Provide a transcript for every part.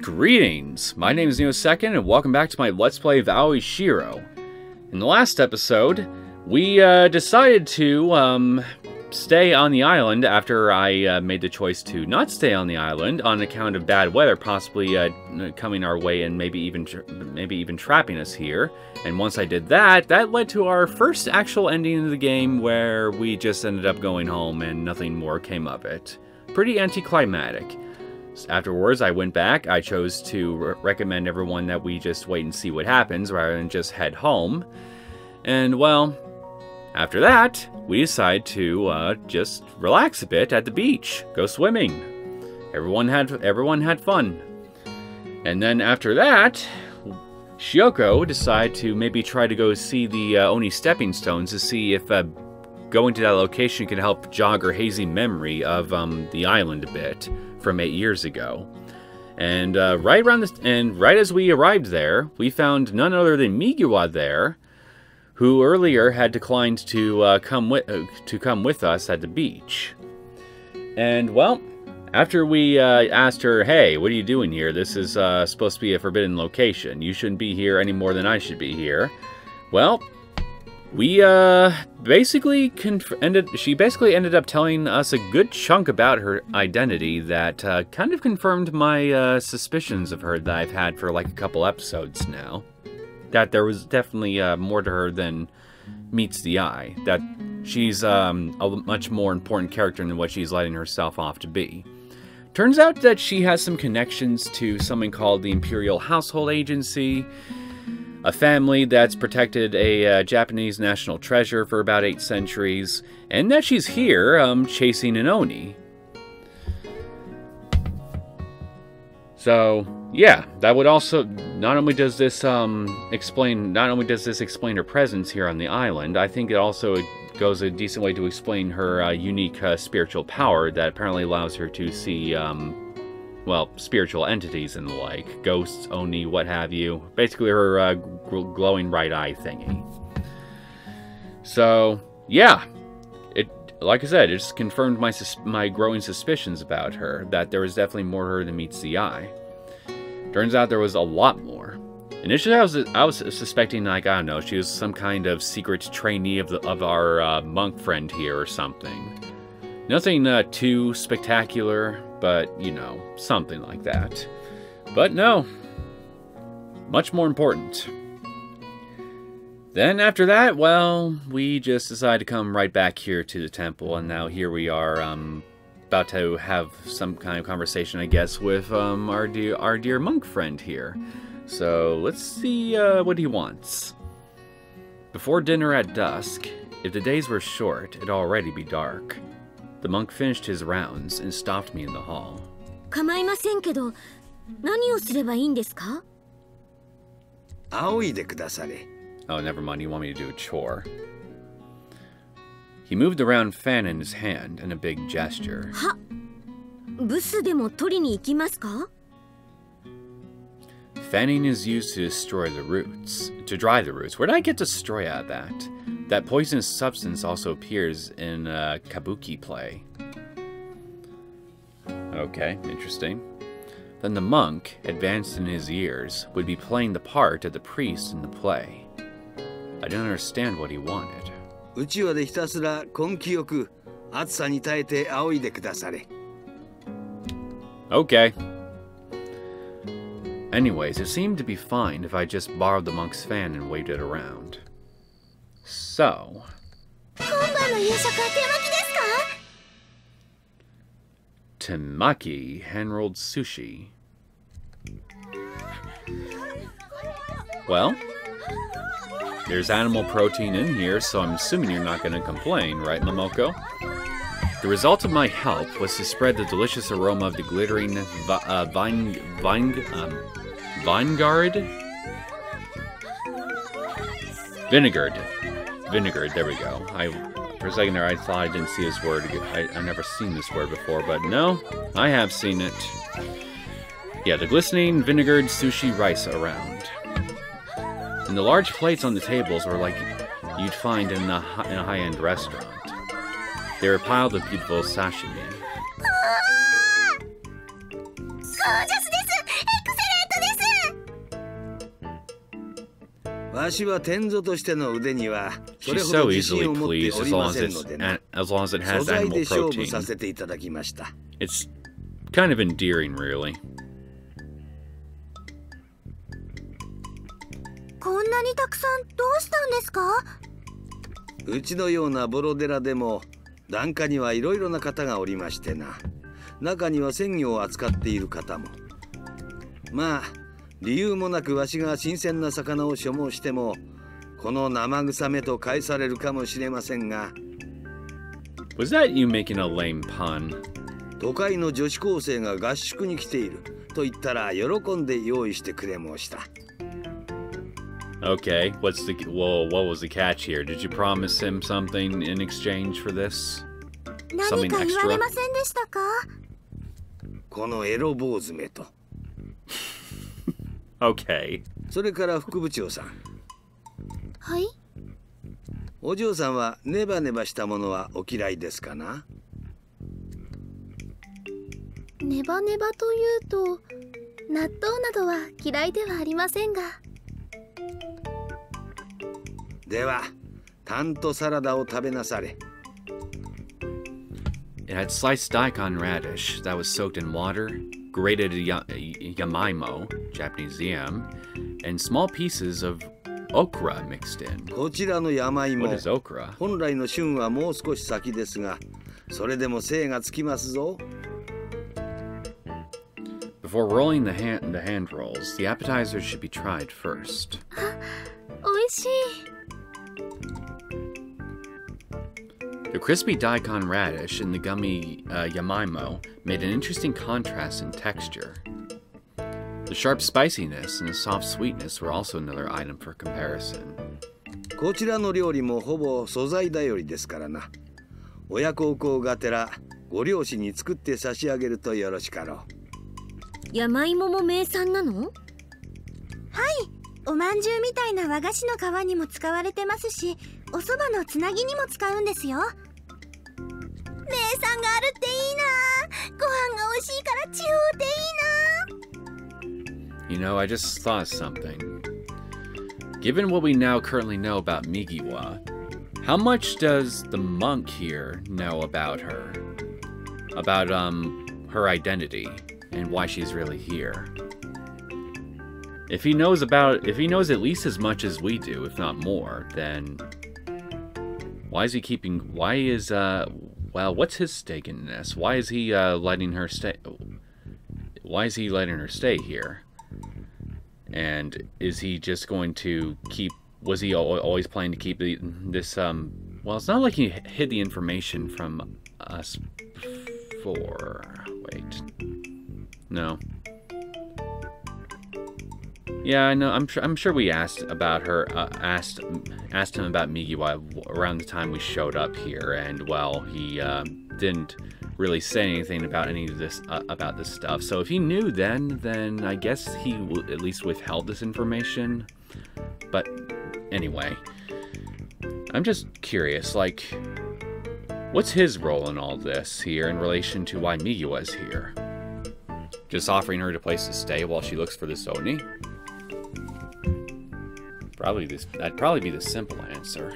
Greetings! My name is Neosekken, and welcome back to my Let's Play of Aoi Shiro. In the last episode, we decided to stay on the island after I made the choice to not stay on the island on account of bad weather possibly coming our way and maybe even trapping us here. And once I did that, that led to our first actual ending of the game where we just ended up going home and nothing more came of it. Pretty anticlimactic. Afterwards, I went back. I chose to recommend everyone that we just wait and see what happens rather than just head home. And, well, after that, we decided to just relax a bit at the beach, go swimming. Everyone had fun. And then after that, Shioko decided to maybe try to go see the Oni stepping stones to see if going to that location could help jog her hazy memory of the island a bit from 8 years ago. And right as we arrived there, we found none other than Migiwa there, who earlier had declined to come with us at the beach. And well, after we asked her, "Hey, what are you doing here? This is supposed to be a forbidden location. You shouldn't be here any more than I should be here." Well, we she basically ended up telling us a good chunk about her identity that kind of confirmed my suspicions of her that I've had for like a couple episodes now. That there was definitely more to her than meets the eye. That she's a much more important character than what she's letting herself off to be. Turns out that she has some connections to something called the Imperial Household Agency, a family that's protected a Japanese national treasure for about 8 centuries, and that she's here chasing an Oni. So, yeah, that would also, not only does this explain her presence here on the island, I think it also goes a decent way to explain her unique spiritual power that apparently allows her to see well, spiritual entities and the like. Ghosts, Oni, what have you. Basically her glowing right eye thingy. So, yeah. Like I said, it just confirmed my growing suspicions about her. That there was definitely more to her than meets the eye. Turns out there was a lot more. Initially, I was suspecting, like, I don't know, she was some kind of secret trainee of our monk friend here or something. Nothing too spectacular, but, you know, something like that. But no. Much more important. Then after that, well, we just decided to come right back here to the temple, and now here we are, about to have some kind of conversation, I guess, with our dear monk friend here. So let's see what he wants. Before dinner at dusk, if the days were short, it'd already be dark. The monk finished his rounds and stopped me in the hall. Oh, never mind, you want me to do a chore. He moved the round fan in his hand in a big gesture. Fanning is used to destroy the roots. To dry the roots. Where did I get destroy out of that? That poisonous substance also appears in kabuki play. Okay, interesting. Then the monk, advanced in his years, would be playing the part of the priest in the play. I didn't understand what he wanted. Okay. Anyways, it seemed to be fine if I just borrowed the monk's fan and waved it around. So... Temaki hand-rolled sushi. Well, there's animal protein in here, so I'm assuming you're not going to complain, right, Momoko? The result of my help was to spread the delicious aroma of the glittering Vinegar, there we go. For a second there, I thought I didn't see this word. I've never seen this word before, but no, I have seen it. Yeah, the glistening vinegared sushi rice around. And the large plates on the tables were like you'd find in a high-end restaurant. They were piled with beautiful sashimi. わしは天蔵としての腕にはそれ She's ほど so 自信 easily を持って pleased お as り long ま as せんのでな。 as long as it 素 has 材 animal で勝負 protein. させていただきました。 It's kind of endearing, really. こんなにたくさんどうしたんですか？うちのようなボロ寺でも檀家にはいろいろな方がおりましてな。中には鮮魚を扱っている方も。まあ理由もなくわしが新鮮な魚を所望してもこの生臭めと返されるかもしれませんが。 Was that you making a lame pun? 都会の女子高生が合宿に来ていると言ったら喜んで用意してくれました。 Okay, what was the catch here? Did you promise him something in exchange for this? 何か言われませんでしたか？このエロ坊主めと。Okay. それから副部長さん。はい。お嬢さんはネバネバしたものはお嫌いですかな？ネバネバというと納豆などは嫌いではありませんが。ではタンとサラダを食べなされ。 It had sliced daikon radish that was soaked in water, grated yamaimo, Japanese yam, and small pieces of okra mixed in. こちらの山芋、 What is okra? 本来の旬はもう少し先ですが、それでも精がつきますぞ。 Before rolling the hand rolls, the appetizers should be tried first. おいしい。 The crispy daikon radish and the gummy yamaimo made an interesting contrast in texture. The sharp spiciness and the soft sweetness were also another item for comparison. こちらの料理もほぼ素材頼りですからな。親孝行がてらご両親に作って差し上げるとよろしかろう。山芋も名産なの？はい、おまんじゅうみたいな和菓子の皮にも使われてますし、お蕎麦のつなぎにも使うんですよ。名産があるっていいな。ご飯が美味しいから超でいいな。 You know, I just thought something. Given what we now currently know about Migiwa, how much does the monk here know about her? About, her identity and why she's really here? If he knows at least as much as we do, if not more, then what's his stake in this? Why is he letting her stay? Why is he letting her stay here? And is he just going to keep? Was he always planning to keep this? Well, it's not like he hid the information from us before. Wait, no. Yeah, I know. I'm sure we asked about her. Asked him about Migiwa around the time we showed up here, and well, he didn't really say anything about any of this about this stuff. So if he knew then I guess he at least withheld this information. But anyway, I'm just curious, like, what's his role in all this here in relation to why Migiwa is here? Just offering her a place to stay while she looks for this Oni? That'd probably be the simple answer.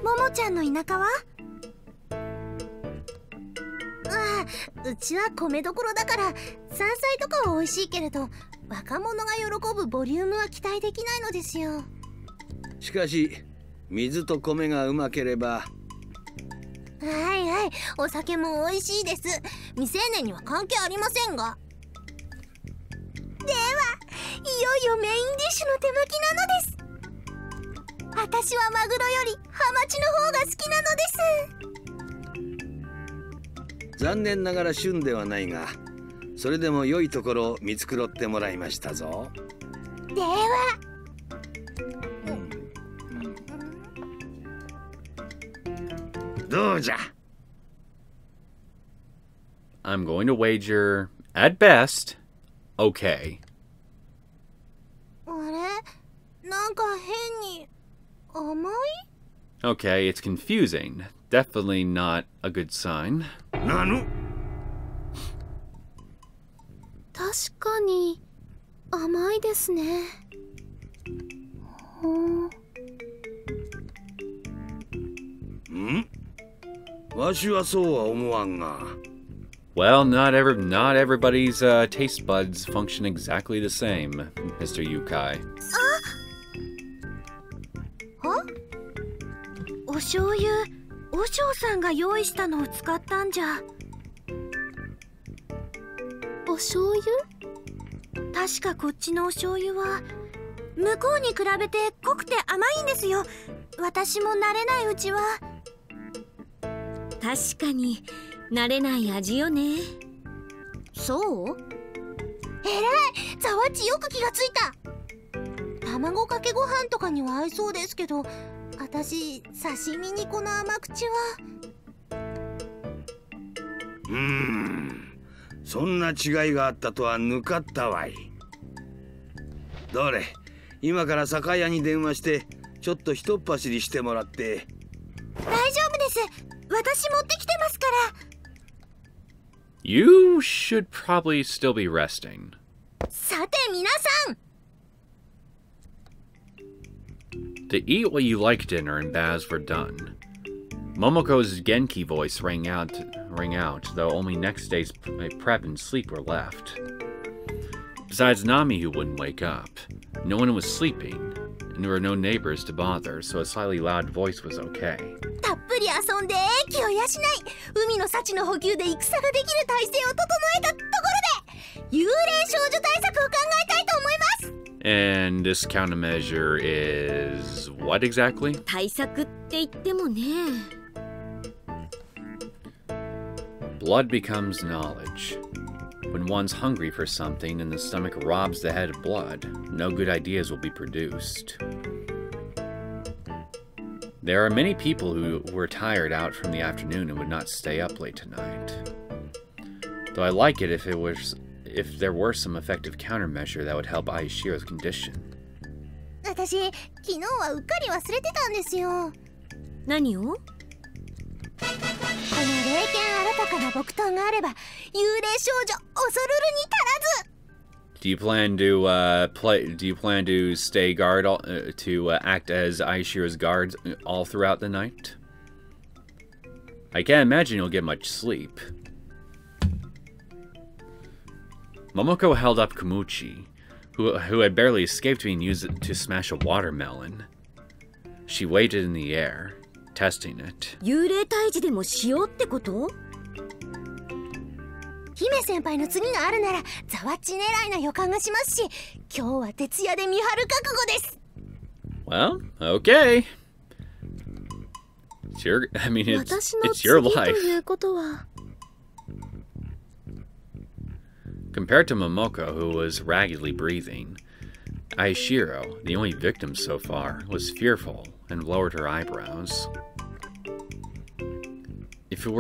ももちゃんの田舎は？うちは米どころだから山菜とかは美味しいけれど、若者が喜ぶボリュームは期待できないのですよ。しかし水と米がうまければ。はいはい、お酒も美味しいです。未成年には関係ありませんが。ではいよいよメインディッシュの手巻きなのです。私はマグロよりハマチの方が好きなのです。残念ながら旬ではないが、それでも良いところを見繕ってもらいましたぞ。では、どうじゃ。 I'm going to wager, at best, okay. あれ？なんか変に甘い？ Okay, it's confusing. Definitely not a good sign. なぬ？確かに甘いですね。ん？わしはそうは思わんが。Well, not everybody's taste buds function exactly the same, Mr. Yukai. お醤油、和尚さんが用意したのを使ったんじゃ。お醤油？確かこっちのお醤油は向こうに比べて濃くて甘いんですよ。私も慣れないうちは。確かに慣れない味よね。そう？えらい、ザワッチよく気がついた。卵かけご飯とかには合いそうですけど、私刺身にこの甘口は。そんな違いがあったとはぬかったわい。どれ、今から酒屋に電話してちょっとひとっ走りしてもらって。大丈夫です。私持ってきてますから。You should probably still be resting. さて皆さん。To eat what you like dinner and baths were done. Momoko's Genki voice rang out, though only next day's prep and sleep were left. Besides Nami, who wouldn't wake up, no one was sleeping, and there were no neighbors to bother, so a slightly loud voice was okay. たっぷり遊んで気を養い、海の幸の補給で戦ができる体制を整えたところで、幽霊少女対策を考えたいと思います。And this countermeasure is what exactly? 対策って言ってもね。Blood becomes knowledge. When one's hungry for something and the stomach robs the head of blood, no good ideas will be produced. There are many people who were tired out from the afternoon and would not stay up late tonight. Though I like it if there were some effective countermeasure that would help Aoi Shiro's condition. 私、昨日はうっかり忘れてたんですよ。何を？この霊剣新たかな木刀があれば、幽霊少女恐るるに足らず。Do you plan to stay guard to act as Aoi Shiro's guards all throughout the night? I can't imagine you'll get much sleep. Momoko held up Komuchi, who had barely escaped being used to smash a watermelon. She waited in the air, testing it. 幽霊退治でもしようってこと？姫先輩の次があるならザワッチ狙いな予感がしますし、今日は徹夜で見張る覚悟です。Well, okay. It's your life. Compared to Momoko, who was raggedly breathing, Aoi Shiro, the only victim so far, was fearful and lowered her eyebrows. If it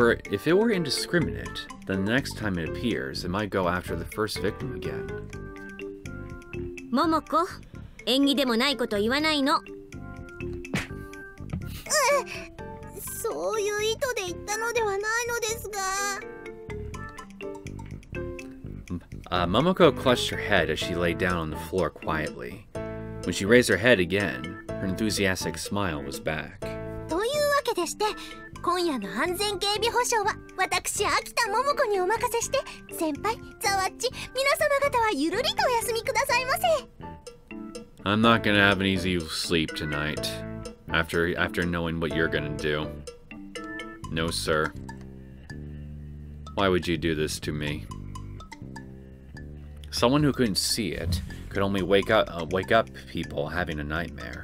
were indiscriminate, then the next time it appears, it might go after the first victim again. Momoko, 縁起でもないこと言わないの。そういう意図で言ったのではないのですが。Momoko clutched her head as she lay down on the floor quietly. When she raised her head again, her enthusiastic smile was back. というわけでして、今夜の安全警備保障は私秋田桃子にお任せして、先輩ザワッチ皆様方はゆるりとお休みくださいませ。I'm not gonna have an easy sleep tonight, after knowing what you're gonna do. No, sir. Why would you do this to me? Someone who couldn't see it could only wake up people having a nightmare.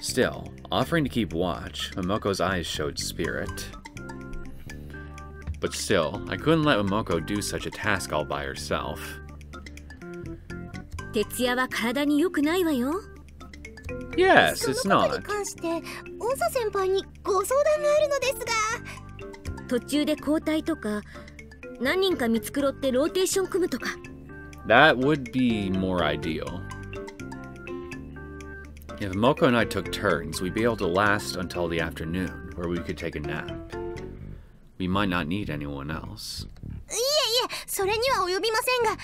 Still, offering to keep watch, Momoko's eyes showed spirit. But still, I couldn't let Momoko do such a task all by herself. 徹夜は体に良くないわよ。Yes, it's そのことに not. 関して、大佐先輩にご相談があるのですが。途中で交代とか、何人か見繕ってローテーション組むとか。That would be more ideal. If Momoko and I took turns, we'd be able to last until the afternoon, where we could take a nap. We might not need anyone else. いえいえ、それには及びませんが、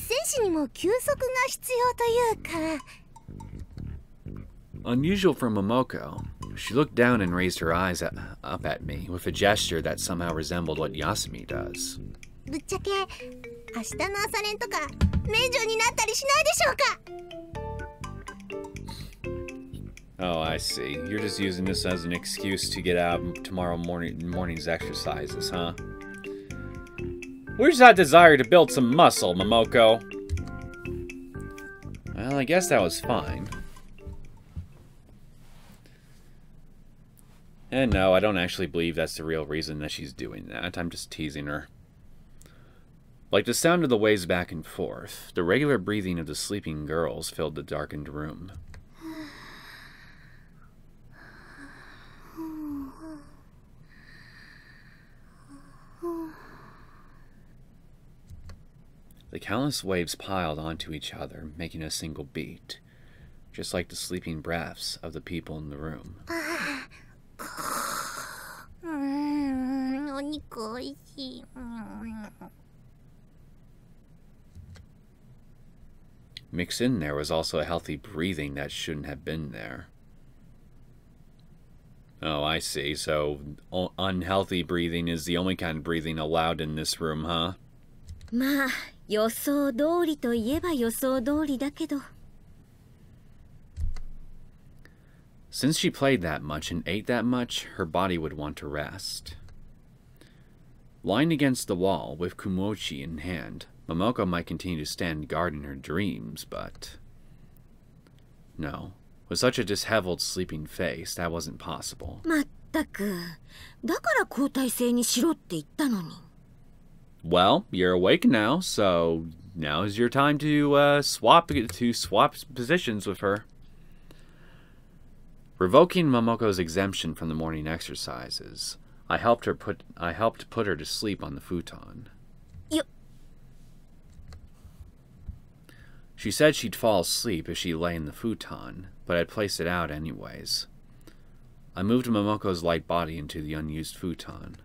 戦士にも休息が必要というか。 Unusual for Momoko, she looked down and raised her eyes up at me with a gesture that somehow resembled what Yasumi does. ぶっちゃけ明日の朝練とか免除になったりしないでしょうか。 Oh, I see. You're just using this as an excuse to get out of tomorrow morning's exercises, huh? Where's that desire to build some muscle, Momoko? Well, I guess that was fine. And no, I don't actually believe that's the real reason that she's doing that. I'm just teasing her. Like the sound of the waves back and forth, the regular breathing of the sleeping girls filled the darkened room. The countless waves piled onto each other, making a single beat, just like the sleeping breaths of the people in the room. お肉おいしい。 Mixed in there was also a healthy breathing that shouldn't have been there. Oh, I see. So unhealthy breathing is the only kind of breathing allowed in this room, huh? まあ予想通りといえば予想通りだけど。 Since she played that much and ate that much, her body would want to rest. Lying against the wall with kumochi in hand, Momoko might continue to stand guard in her dreams, but... No. With such a disheveled, sleeping face, that wasn't possible. まったく、だから交代制にしろって言ったのに。 Well, you're awake now, so now's your time to swap positions with her. Revoking Momoko's exemption from the morning exercises, I helped put her to sleep on the futon. She said she'd fall asleep if she lay in the futon, but I'd place it out anyways. I moved Momoko's light body into the unused futon.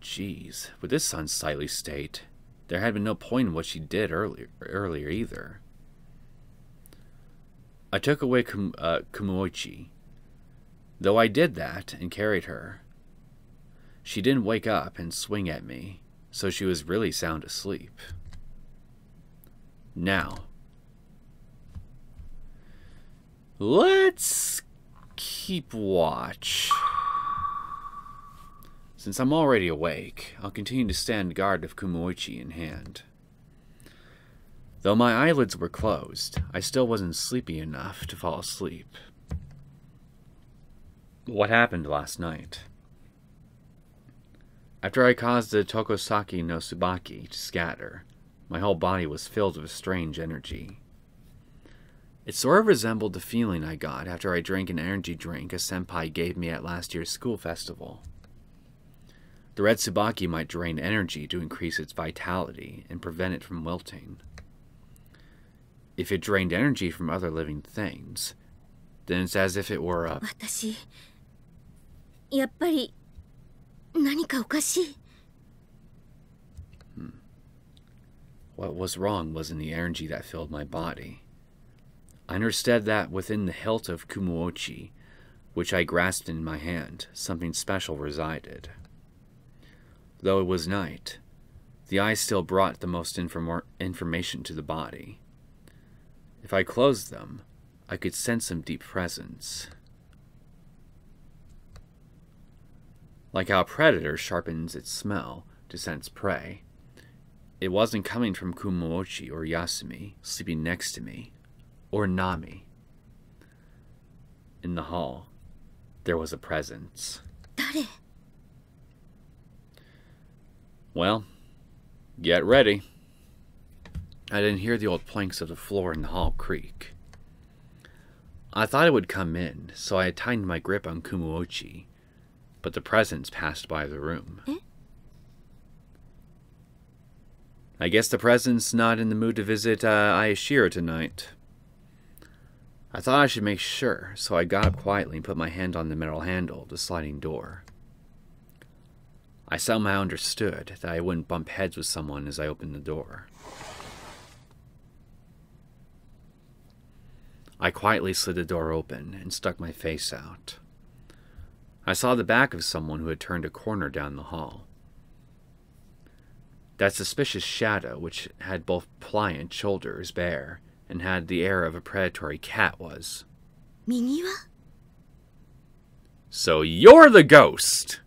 Jeez, with this unsightly state, there had been no point in what she did earlier either. I took away Kumoichi. Though I did that and carried her, she didn't wake up and swing at me, so she was really sound asleep. Now, let's keep watch. Since I'm already awake, I'll continue to stand guard with Kumoichi in hand. Though my eyelids were closed, I still wasn't sleepy enough to fall asleep. What happened last night? After I caused the Tokosaki no Tsubaki to scatter, my whole body was filled with strange energy. It sort of resembled the feeling I got after I drank an energy drink a senpai gave me at last year's school festival. The red Tsubaki might drain energy to increase its vitality and prevent it from wilting. If it drained energy from other living things, then it's as if it were a... 私、やっぱり何かおかしい。 What was wrong wasn't the energy that filled my body. I understood that within the hilt of Kumoichi, which I grasped in my hand, something special resided. Though it was night, the eyes still brought the most information to the body. If I closed them, I could sense some deep presence. Like how a predator sharpens its smell to sense prey, it wasn't coming from Kumoichi or Yasumi sleeping next to me, or Nami. In the hall, there was a presence. 誰? Well, get ready. I didn't hear the old planks of the floor in the hall creak. I thought it would come in, so I tightened my grip on Kumoichi, but the presence passed by the room. Eh? I guess the present's not in the mood to visit Aoi Shiro tonight. I thought I should make sure, so I got up quietly and put my hand on the metal handle of the sliding door. I somehow understood that I wouldn't bump heads with someone as I opened the door. I quietly slid the door open and stuck my face out. I saw the back of someone who had turned a corner down the hall. That suspicious shadow, which had both pliant shoulders bare and had the air of a predatory cat, was. Migiwa? So you're the ghost!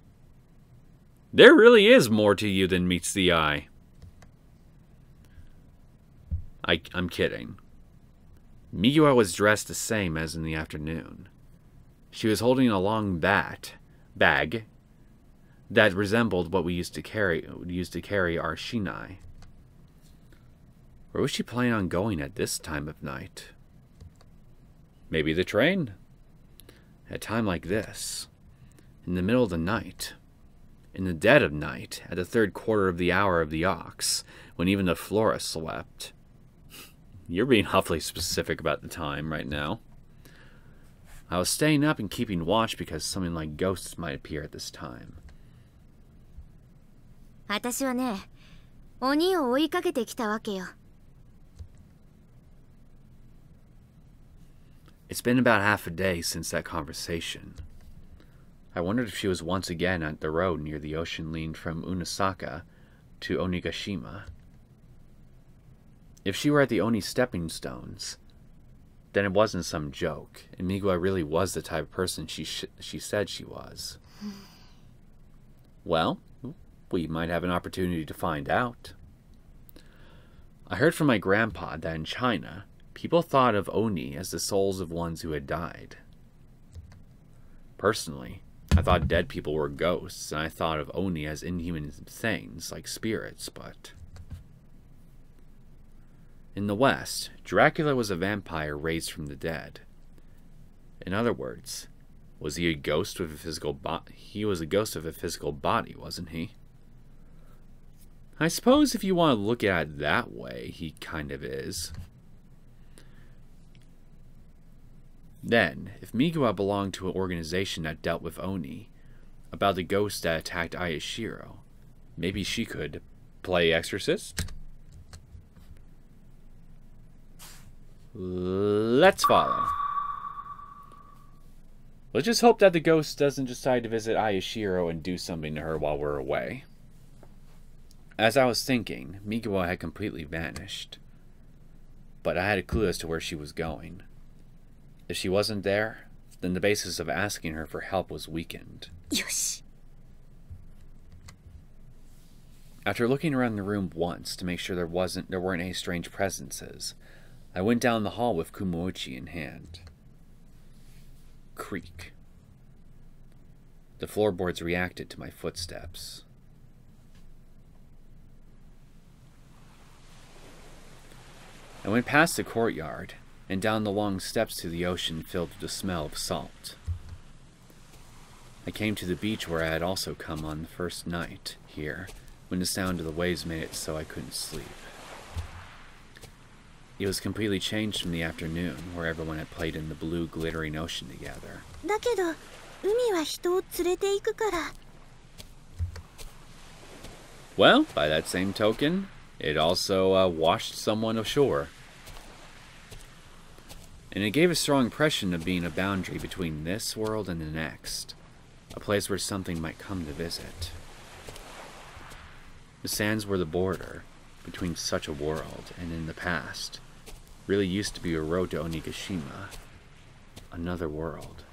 There really is more to you than meets the eye. I'm kidding. Migiwa was dressed the same as in the afternoon. She was holding a long bag that resembled what we used to carry our shinai. Where was she planning on going at this time of night? Maybe the train? At a time like this, in the middle of the night, in the dead of night, at the third quarter of the hour of the ox, when even the flora slept. You're being awfully specific about the time right now. I was staying up and keeping watch because something like ghosts might appear at this time. 私はね、鬼を追いかけてきたわけよ。It's been about half a day since that conversation. I wondered if she was once again at the road near the ocean leading from Unasaka to Onigashima. If she were at the Oni stepping stones, then it wasn't some joke, and Migiwa really was the type of person she said she was. Well, we might have an opportunity to find out. I heard from my grandpa that in China, people thought of Oni as the souls of ones who had died. Personally, I thought dead people were ghosts, and I thought of Oni as inhuman things like spirits, but... In the West, Dracula was a vampire raised from the dead. In other words, was he a ghost with a physical body? He was a ghost of a physical body, wasn't he? I suppose if you want to look at it that way, he kind of is. Then, if Migiwa belonged to an organization that dealt with Oni, about the ghost that attacked Aoi Shiro, maybe she could play exorcist? Let's follow. Let's just hope that the ghost doesn't decide to visit Aoi Shiro and do something to her while we're away. As I was thinking, Migiwa had completely vanished. But I had a clue as to where she was going. If she wasn't there, then the basis of asking her for help was weakened. Yosh. After looking around the room once to make sure there weren't any strange presences, I went down the hall with Kumoichi in hand. Creak. The floorboards reacted to my footsteps. I went past the courtyard and down the long steps to the ocean filled with the smell of salt. I came to the beach where I had also come on the first night here, when the sound of the waves made it so I couldn't sleep. It was completely changed from the afternoon, where everyone had played in the blue, glittering ocean together. だけど、海は人を連れて行くから。Well, by that same token, it also washed someone ashore. And it gave a strong impression of being a boundary between this world and the next, a place where something might come to visit. The sands were the border between such a world, and in the past, really used to be a road to Onigashima, another world.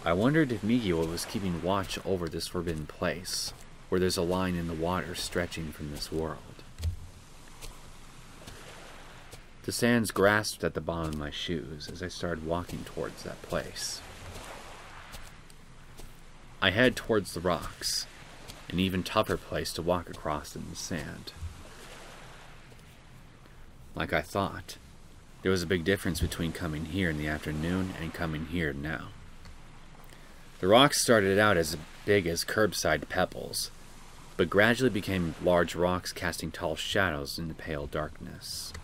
I wondered if Migiwa was keeping watch over this forbidden place, where there's a line in the water stretching from this world. The sands grasped at the bottom of my shoes as I started walking towards that place. I headed towards the rocks, an even tougher place to walk across than the sand. Like I thought, there was a big difference between coming here in the afternoon and coming here now. The rocks started out as big as curbside pebbles, but gradually became large rocks casting tall shadows in the pale darkness.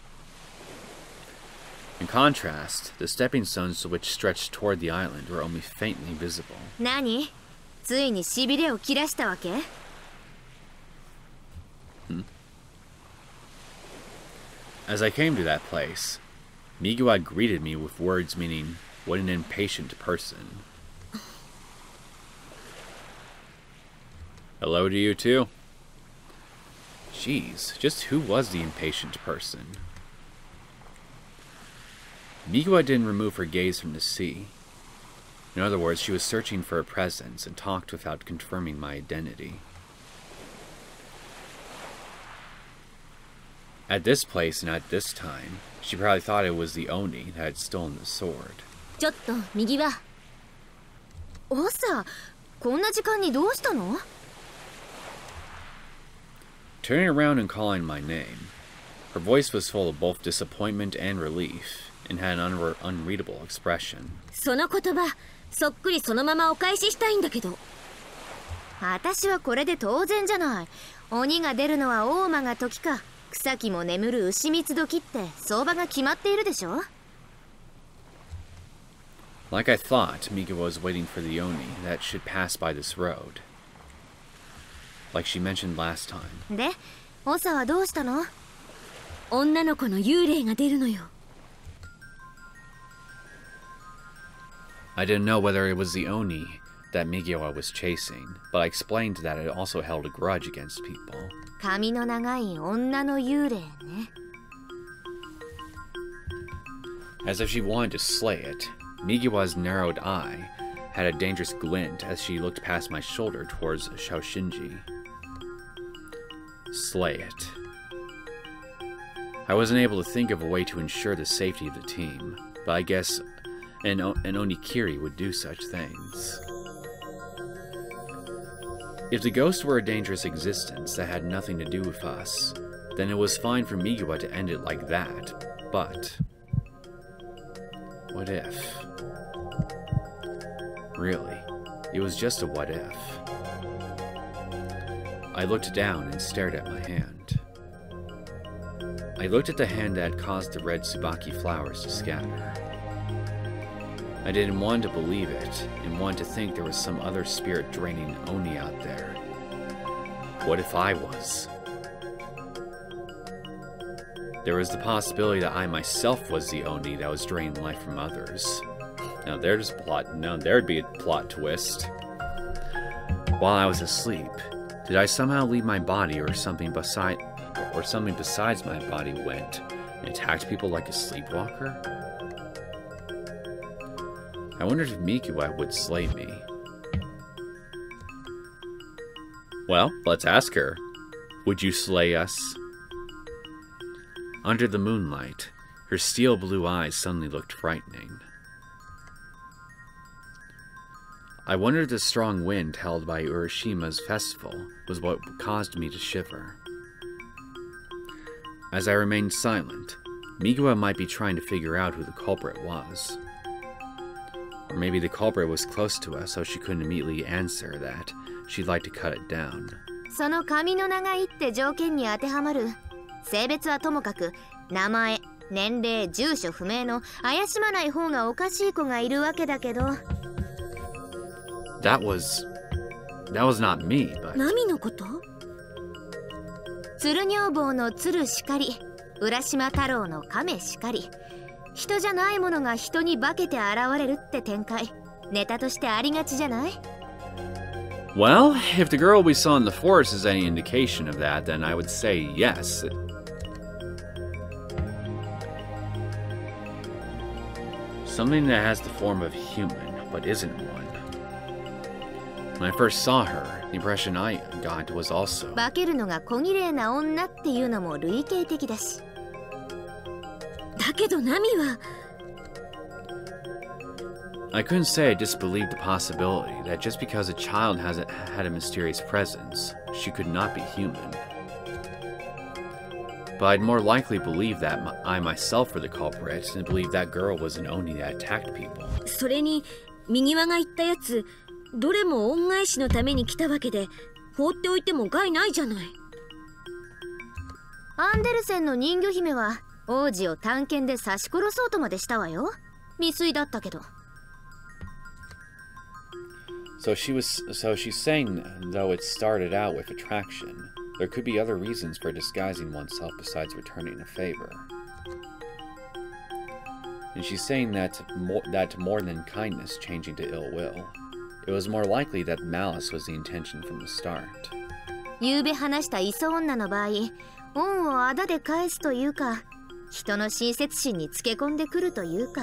In contrast, the stepping stones which stretched toward the island were only faintly visible. 何?ついにしびれを切らしたわけ？ As I came to that place, Migawa greeted me with words meaning, "What an impatient person." Hello to you too. Jeez, just who was the impatient person? Migawa didn't remove her gaze from the sea. In other words, she was searching for a presence and talked without confirming my identity. At this place and at this time, she probably thought it was the Oni that had stolen the sword. ちょっと右は。おさ、こんな時間にどうしたの？ Turning around and calling my name, her voice was full of both disappointment and relief, and had an unreadable expression. その言葉、そっくりそのままお返ししたいんだけど。私はこれで当然じゃない。鬼が出るのは大間が時か。草木も眠る牛蜜時って相場が決まっているでしょ？ Like I thought, Migawa was waiting for the Oni that should pass by this road. Like she mentioned last time. で、オサはどうしたの？女の子の幽霊が出るのよ。I didn't know whether it was the Oni that Migawa was chasing, but I explained that it also held a grudge against people. 髪の長い女の幽霊ね。As if she wanted to slay it, Migawa's narrowed eye had a dangerous glint as she looked past my shoulder towards Shaoshinji. Slay it. I wasn't able to think of a way to ensure the safety of the team, but I guess an Onikiri would do such things. If the ghost were a dangerous existence that had nothing to do with us, then it was fine for Migawa to end it like that, but... what if? Really, it was just a what if. I looked down and stared at my hand. I looked at the hand that had caused the red tsubaki flowers to scatter. I didn't want to believe it, and wanted to think there was some other spirit draining Oni out there. What if I was? There was the possibility that I myself was the Oni that was draining life from others. Now there's a plot. Now there'd be a plot twist. While I was asleep, did I somehow leave my body, or something besides my body went and attacked people like a sleepwalker? I wondered if Migawa would slay me. Well, let's ask her. Would you slay us? Under the moonlight, her steel blue eyes suddenly looked frightening. I wondered if the strong wind held by Urishima's festival was what caused me to shiver. As I remained silent, Migawa might be trying to figure out who the culprit was. Or maybe the culprit was close to us, so she couldn't immediately answer that she'd like to cut it down. その髪の長いって条件に当てはまる。性別はともかく、名前、年齢、住所不明の怪しまない方がおかしい子がいるわけだけど。That was not me, but... 何のこと？鶴女房の鶴しかり、浦島太郎の亀しかり。人じゃないものが人に化けて現れるって展開。ネタとしてありがちじゃない？ Well, if the girl we saw in the forest is any indication of that, then I would say yes. Something that has the form of a human, but isn't one. When I first saw her, the impression I got was also... 化けるのが小綺麗な女っていうのも類型的だし。だけどナミは... I couldn't say I disbelieved the possibility that just because a child had a mysterious presence, she could not be human. But I'd more likely believe that I myself were the culprit and believe that girl was an Oni that attacked people. それに、右輪が言ったやつ、どれも恩返しのために来たわけで、放っておいても害ないじゃない。アンデルセンの人魚姫は、王子を探検で刺し殺そうとまでしたわよ。未遂だったけど。So she's saying, though it started out with attraction, there could be other reasons for disguising oneself besides returning a favor. And she's saying that more than kindness changing to ill will, it was more likely that malice was the intention from the start. ゆうべ話した磯女の場合、恩をあだで返すというか、人の親切心につけ込んでくるというか。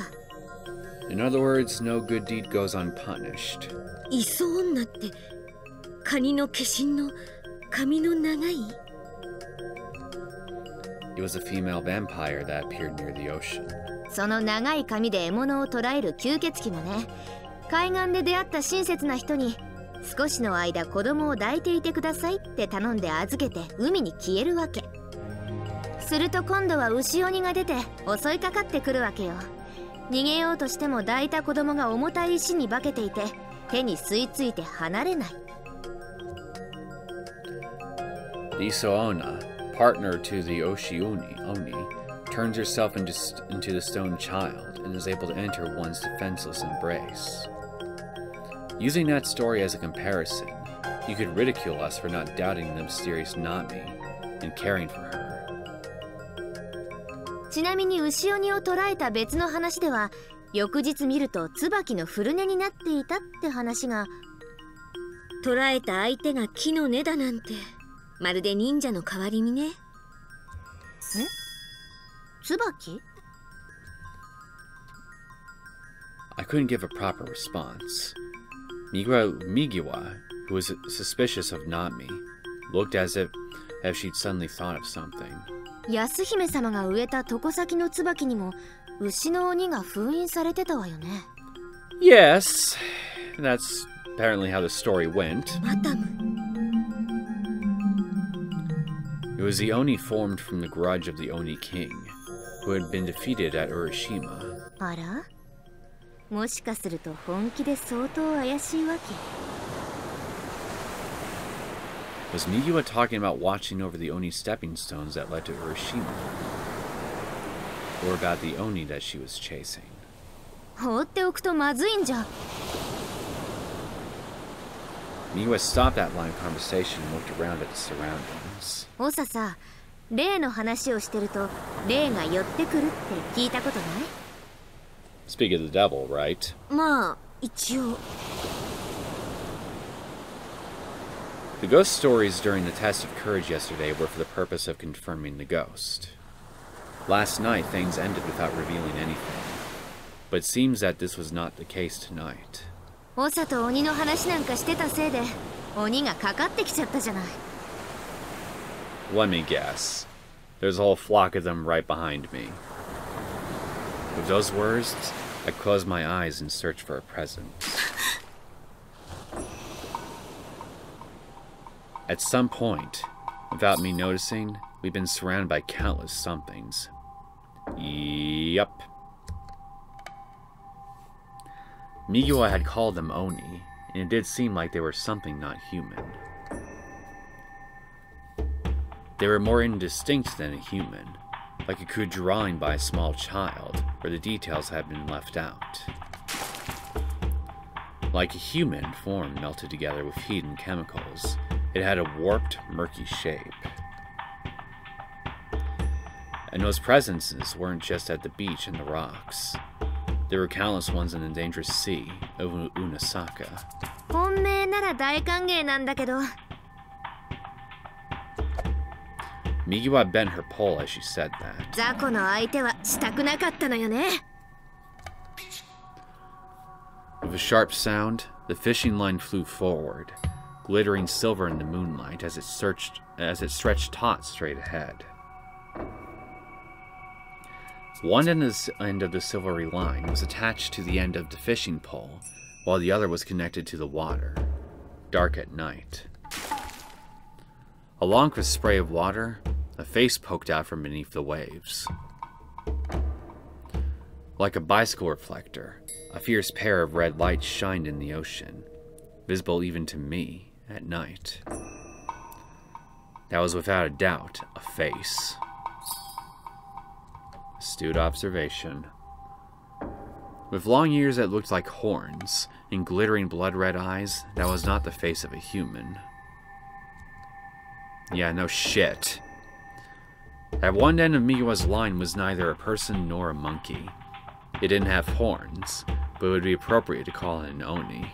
In other words, no good deed goes unpunished. 磯女ってカニの化身の髪の長い It was a female vampire that appeared near the ocean. その長い髪で獲物を捕らえる吸血鬼のね、海岸で出会った親切な人に少しの間子供を抱いていてくださいって頼んで預けて海に消えるわけ。すると今度は牛鬼が出て襲いかかってくるわけよ。逃げようとしても抱いた子供が重たい石に化けていて手に吸い付いて離れない。The Isoona, partner to the Oni, turns herself into the stone child and is able to enter one's defenseless embrace. Using that story as a comparison, you could ridicule us for not doubting the mysterious Nami and caring for her. ちなみに牛鬼を捕らえた別の話では、翌日見ると椿の古根になっていたって話が。捕らえた相手が木の根だなんて、まるで忍者の代わりにね。椿？ I couldn't give a proper response. Migiwa, who was suspicious of Nami, looked as if she'd suddenly thought of something. 安姫様が植えた床先の椿にも牛の鬼が封印されてたわよね。Yes, that's apparently how the story went. マダム。It was the Oni formed from the grudge of the Oni king, who had been defeated at Urashima. あら？もしかすると本気で相当怪しいわけ。Was Migiwa talking about watching over the Oni stepping stones that led to Urashima? Or about the Oni that she was chasing? 放っておくとまずいんじゃ。Migiwa stopped that line of conversation and looked around at the surroundings. おささ、霊の話をしてると霊が寄ってくるって聞いたことない？ Speak of the devil, right? まあ、一応。The ghost stories during the test of courage yesterday were for the purpose of confirming the ghost. Last night, things ended without revealing anything. But it seems that this was not the case tonight. おさと鬼の話なんかしてたせいで、鬼がかかってきちゃったじゃない。Let me guess. There's a whole flock of them right behind me. With those words, I closed my eyes in search for a present. At some point, without me noticing, we've been surrounded by countless somethings. Yup. Migiwa had called them Oni, and it did seem like they were something not human. They were more indistinct than a human, like a crude drawing by a small child, where the details had been left out. Like a human form melted together with heat and chemicals, it had a warped, murky shape. And those presences weren't just at the beach and the rocks. There were countless ones in the dangerous sea of Unasaka. 本命なら大歓迎なんだけど。Migiwa bent her pole as she said that. 雑魚の相手はしたくなかったのよね。With a sharp sound, the fishing line flew forward, glittering silver in the moonlight as it stretched taut straight ahead. One end of the silvery line was attached to the end of the fishing pole, while the other was connected to the water, dark at night. Along with a spray of water, a face poked out from beneath the waves. Like a bicycle reflector, a fierce pair of red lights shined in the ocean, visible even to me at night. That was without a doubt a face. Astute observation. With long ears that looked like horns and glittering blood-red eyes, that was not the face of a human. Yeah, no shit. At one end of Migawa's line was neither a person nor a monkey. It didn't have horns, but it would be appropriate to call it an oni.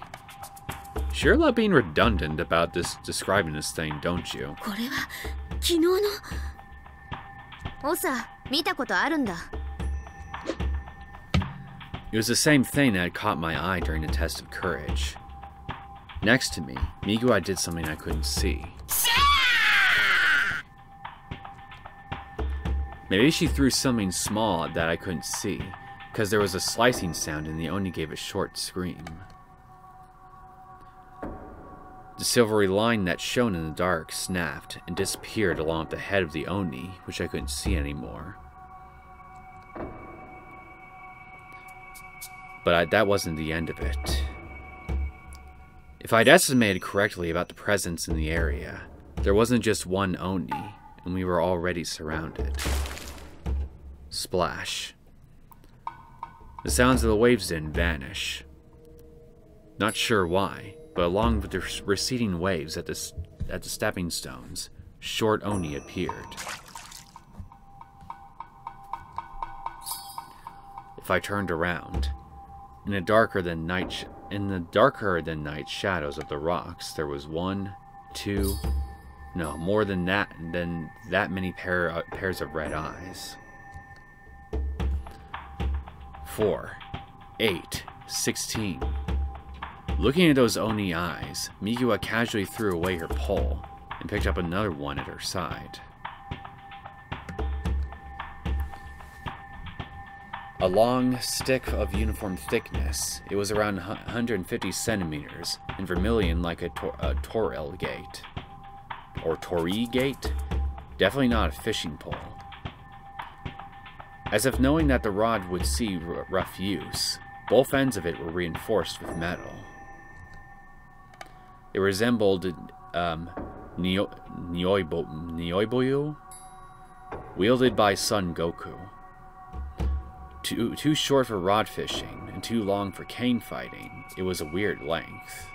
Sure love being redundant about describing this thing, don't you? It was the same thing that had caught my eye during the test of courage. Next to me, Migawa did something I couldn't see. Maybe she threw something small that I couldn't see, because there was a slicing sound and the oni gave a short scream. The silvery line that shone in the dark snapped and disappeared along with the head of the oni, which I couldn't see anymore. But that wasn't the end of it. If I'd estimated correctly about the presence in the area, there wasn't just one oni, and we were already surrounded. Splash. The sounds of the waves didn't vanish. Not sure why, but along with the receding waves at the stepping stones, short oni appeared. If I turned around, in the darker than night shadows of the rocks, there was more than that many pairs of red eyes. 4, 8, 16. Looking at those oni eyes, Migawa casually threw away her pole and picked up another one at her side. A long stick of uniform thickness, it was around 150 centimeters and vermilion like a toril gate. Or torii gate? Definitely not a fishing pole. As if knowing that the rod would see rough use, both ends of it were reinforced with metal. It resembled Nyoiboyu, wielded by Son Goku. Too short for rod fishing and too long for cane fighting, it was a weird length.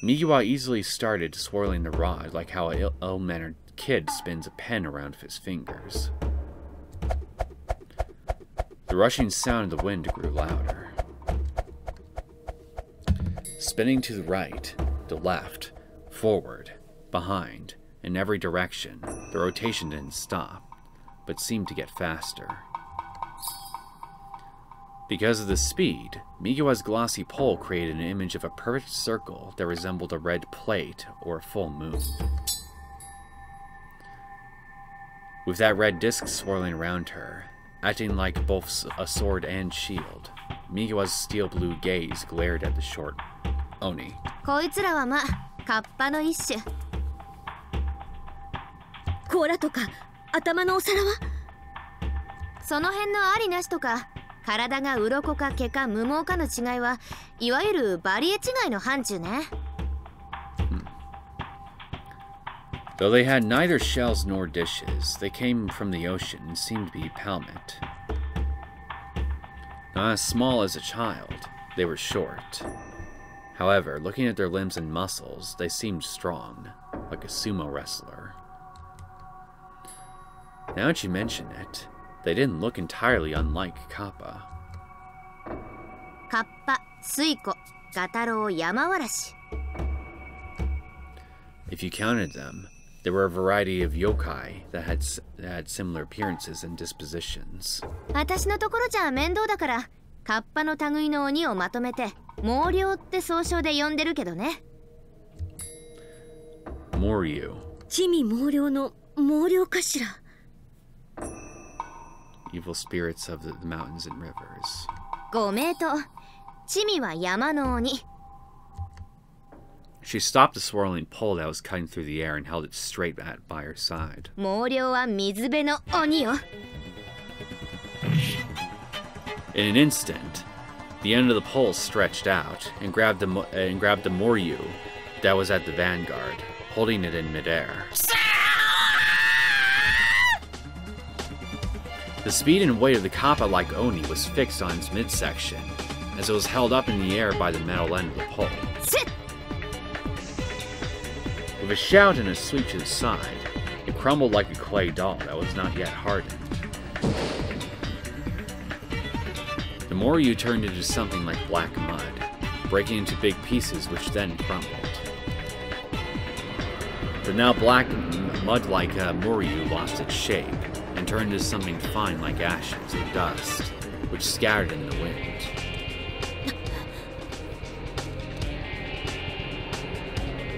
Migawa easily started swirling the rod like how an ill-mannered kid spins a pen around his fingers. The rushing sound of the wind grew louder. Spinning to the right, the left, forward, behind, in every direction, the rotation didn't stop, but seemed to get faster. Because of the speed, Migawa's glossy pole created an image of a perfect circle that resembled a red plate or a full moon. With that red disc swirling around her, acting like both a sword and shield, Migawa's steel blue gaze glared at the short oni. こいつらはま、カッパの一種。甲羅とか頭のお皿は？その辺のありなしとか、体が鱗か毛か無毛かの違いは、いわゆるバリエ違いの範疇ね。Though they had neither shells nor dishes, they came from the ocean and seemed to be palmate. Not as small as a child, they were short. However, looking at their limbs and muscles, they seemed strong, like a sumo wrestler. Now that you mention it, they didn't look entirely unlike Kappa. Kappa, Suiko, Gataro, Yamawarashi. If you counted them, there were a variety of yokai that had similar appearances and dispositions. 私のところじゃ面倒だから、カッパの類の鬼をまとめて、毛量って総称で呼んでるけどね。Moryu. 地味毛量の毛量かしら。Evil spirits of the mountains and rivers. ご名答。地味は山の鬼。She stopped the swirling pole that was cutting through the air and held it straight by her side. 毛量は水辺の鬼よ。In an instant, the end of the pole stretched out and grabbed the Moryu that was at the vanguard, holding it in midair. The speed and weight of the kappa like Oni was fixed on its midsection, as it was held up in the air by the metal end of the pole. Sit! With a shout and a sweep to the side, it crumbled like a clay doll that was not yet hardened. The Moryu turned into something like black mud, breaking into big pieces which then crumbled. The now black mud-like Moryu lost its shape and turned into something fine like ashes or dust, which scattered in the wind.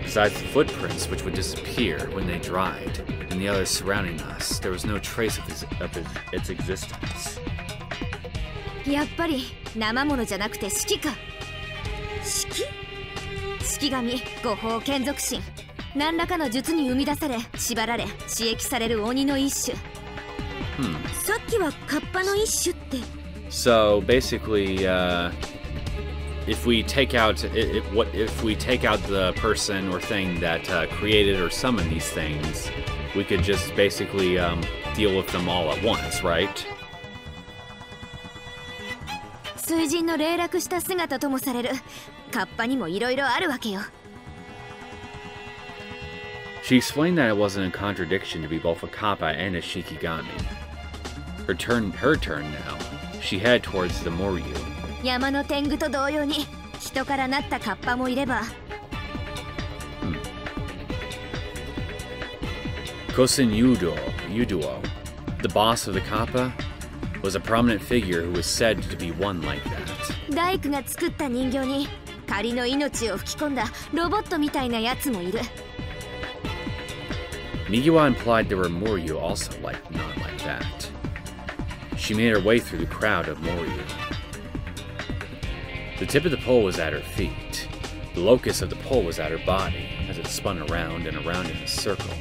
Besides the footprints, which would disappear when they dried, and the others surrounding us, there was no trace of its existence. やっぱり生物じゃなくて式か。式？式神、五法眷属神。何らかの術に生み出され、縛られ、刺激される鬼の一種。さっきはカッパの一種って。So basically, if we take out the person or thing that created or summoned these things, we could just basically deal with them all at once, right? 水神の霊落した姿ともされるカッパにもいろいろあるわけよ。She explained that it wasn't a contradiction to be both a kappa and a shikigami. Her turn now. She headed towards the Moryu. 山の天狗と同様に人からなったカッパもいれば。Kosen Yuduo, the boss of the kappa, was a prominent figure who was said to be one like that. 大工が作った人形に仮の命を吹き込んだロボットみたいなやつもいる。Migiwa implied there were Moryu also not like that. She made her way through the crowd of Moryu. The tip of the pole was at her feet. The locus of the pole was at her body, as it spun around and around in a circle.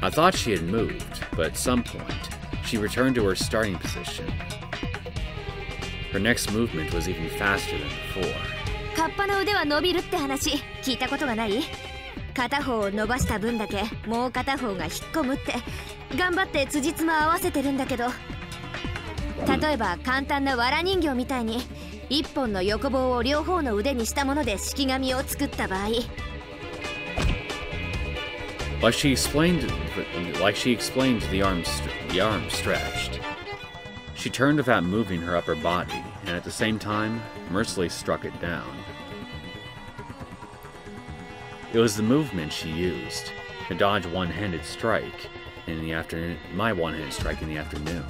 I thought she had moved, but at some point, she returned to her starting position. Her next movement was even faster than before. カッパの腕は伸びるって話聞いたことがない？片方を伸ばした分だけもう片方が引っ込むって頑張って辻褄合わせてるんだけど、例えば簡単な藁人形みたいに一本の横棒を両方の腕にしたもので式紙を作った場合。Like she explained, the arm stretched. She turned without moving her upper body, and at the same time, mercilessly struck it down. It was the movement she used to dodge one-handed strike in the afternoon. My one-handed strike in the afternoon.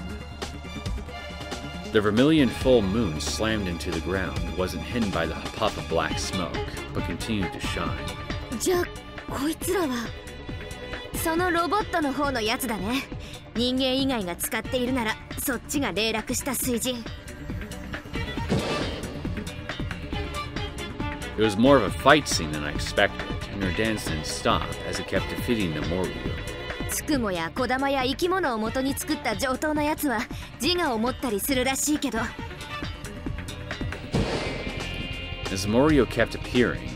The vermilion full moon slammed into the ground wasn't hidden by the puff of black smoke, but continued to shine. じゃあこいつらはそのロボットの方のやつだね。人間以外が使っているならそっちが霊落した水神。It was more of a fight scene than I expected, and her dance didn't stop as it kept defeating the Moryu. つくもや小玉や生き物を元に作った上等なやつは自我を持ったりするらしいけど。As Moryu kept appearing,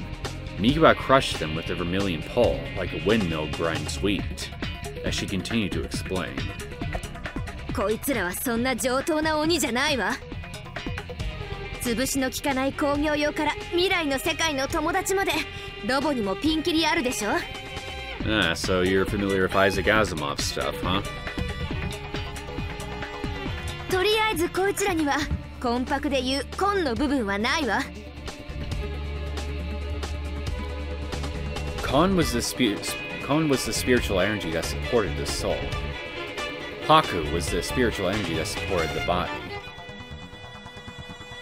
Migiwa crushed them with the vermilion pole like a windmill grinds wheat, as she continued to explain. こいつらはそんな上等な鬼じゃないわ。潰しの効かない工業用から未来の世界の友達までロボにもピンキリあるでしょ。Ah, so you're familiar with Isaac Asimov's stuff, huh? とりあえずこいつらにはコンパクで言う根の部分はないわ。Kon was the spiritual energy that supported the soul. Haku was the spiritual energy that supported the body.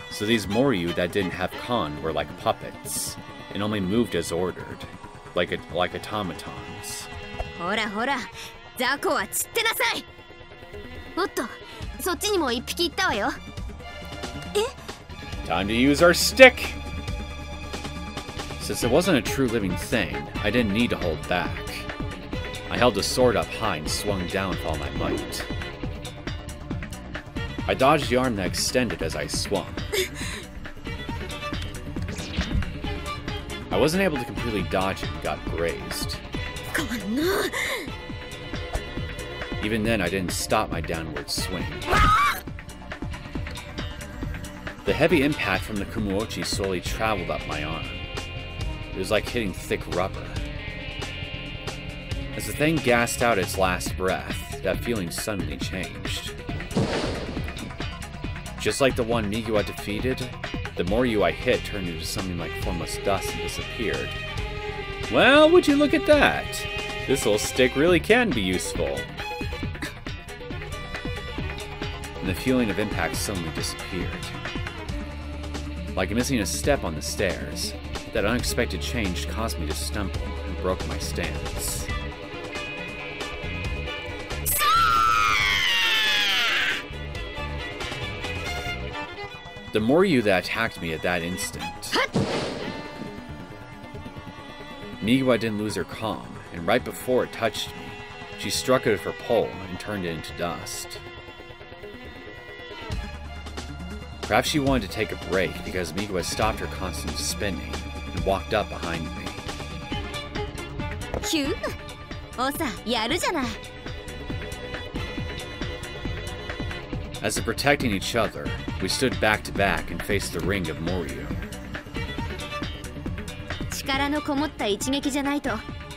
So these Moryu that didn't have Kon were like puppets, and only moved as ordered, like automatons. ほらほら、雑魚は散ってなさい。おっと、そっちにも一匹いったわよ。え？ Time to use our stick! Since it wasn't a true living thing, I didn't need to hold back. I held the sword up high and swung down with all my might. I dodged the arm that extended as I swung. I wasn't able to completely dodge it and got grazed. Even then, I didn't stop my downward swing. The heavy impact from the Kumuochi slowly traveled up my arm. It was like hitting thick rubber. As the thing gasped out its last breath, that feeling suddenly changed. Just like the one Migiwa defeated, the Moryu I hit turned into something like formless dust and disappeared. Well, would you look at that? This little stick really can be useful. And the feeling of impact suddenly disappeared. Like missing a step on the stairs, that unexpected change caused me to stumble and broke my stance. The Moryu that attacked me at that instant. Migiwa didn't lose her calm, and right before it touched me, she struck it with her pole and turned it into dust. Perhaps she wanted to take a break because Migiwa stopped her constant spinning and walked up behind me. Phew! Osa, yaru janai. As if protecting each other, we stood back to back and faced the ring of Moryu. 力のこもった一撃じゃないと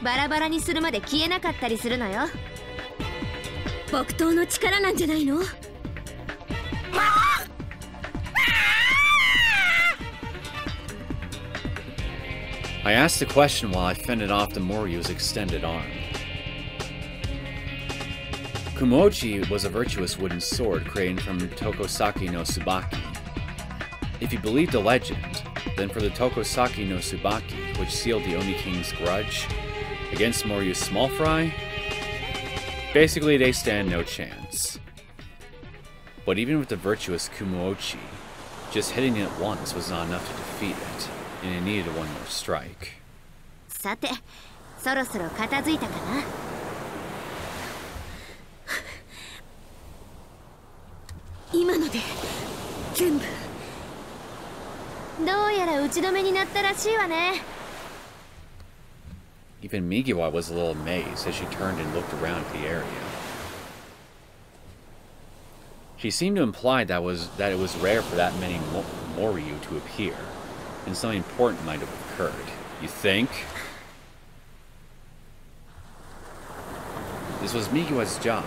バラバラにするまで消えなかったりするのよ。木刀の力なんじゃないの？ I asked a question while I fended off the Moryu's extended arm. Kumochi was a virtuous wooden sword created from Tokosaki no Tsubaki. If you believe the legend, then for the Tokosaki no Tsubaki, which sealed the Oni King's grudge against Moryu's small fry, basically they stand no chance. But even with the virtuous Kumochi, just hitting it once was not enough to defeat it, and it needed one more strike. さて、そろそろ片付いたかな？今ので全部。どうやら打ち止めになったらしいわね。Even Migiwa was a little amazed as she turned and looked around at the area. She seemed to imply that it was rare for that many Moryu to appear, and something important might have occurred. You think? This was Migiwa's job,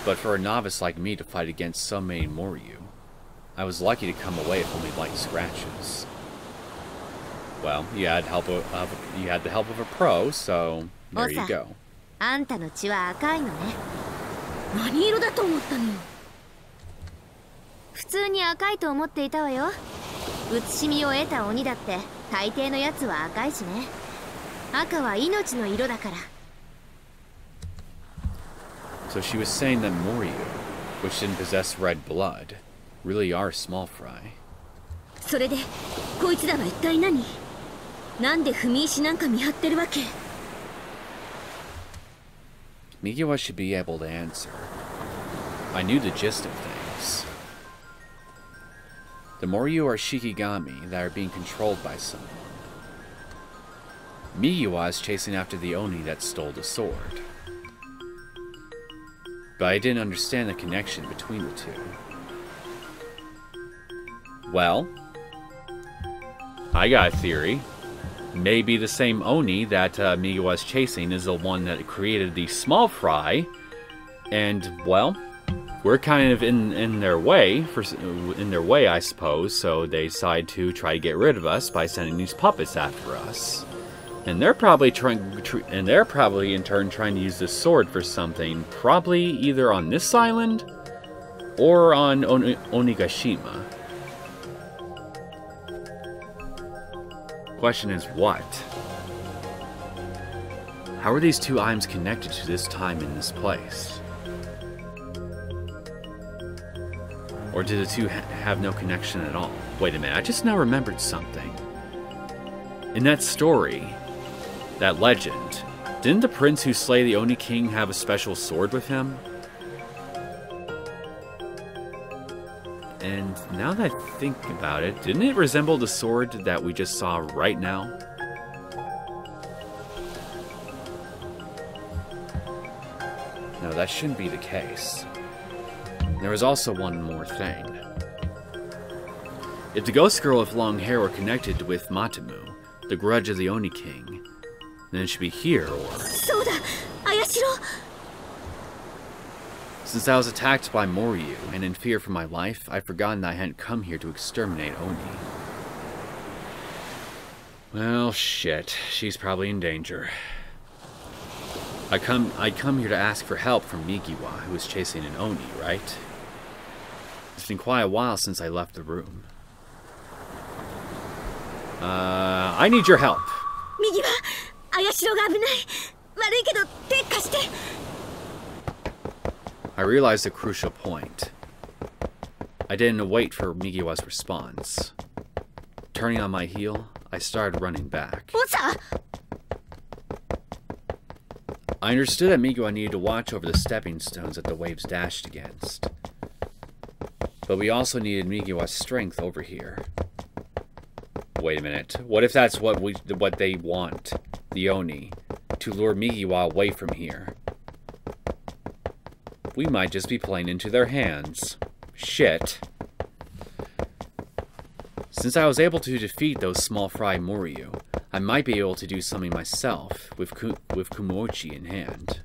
but for a novice like me to fight against so many Moryu, I was lucky to come away with only light scratches. Well, you had the help of a pro, so there you go. あんたの血は赤いのね。何色だと思ったの？普通に赤いと思っていたわよ。写しみを得た鬼だって大抵のやつは赤いしね。赤は命の色だから。 So she was saying that Moryu, which didn't possess red blood, really are small fry. それでこいつらは一体何？なんで踏み石なんか見張ってるわけ？ Migiwa should be able to answer. I knew the gist of things. The Moryu are Shikigami that are being controlled by someone. Migiwa is chasing after the Oni that stole the sword. But I didn't understand the connection between the two. Well, I got a theory. Maybe the same Oni that Migiwa is chasing is the one that created the small fry, and well, we're kind of in their way, I suppose. So they decide to try to get rid of us by sending these puppets after us, and they're probably in turn trying to use this sword for something, probably either on this island or on Onigashima. Question is what? How are these two items connected to this time in this place? Or do the two have no connection at all? Wait a minute, I just now remembered something. In that story, that legend, didn't the prince who slay the Oni King have a special sword with him? And now that I think about it, didn't it resemble the sword that we just saw right now? No, that shouldn't be the case. There was also one more thing. If the ghost girl with long hair were connected with Matamu, the grudge of the Oni King, then it should be here, or... Since I was attacked by Moryu, and in fear for my life, I'd forgotten that I hadn't come here to exterminate Oni. Well, shit. She's probably in danger. I'd come here to ask for help from Migiwa, who was chasing an Oni, right? It's been quite a while since I left the room. I need your help. I realized a crucial point. I didn't wait for Migiwa's response. Turning on my heel, I started running back. I understood that Migiwa needed to watch over the stepping stones that the waves dashed against. But we also needed Migiwa's strength over here. Wait a minute. What if that's what they want, the Oni, to lure Migiwa away from here? We might just be playing into their hands. Shit. Since I was able to defeat those small fry Moryu, I might be able to do something myself with Kumoichi in hand.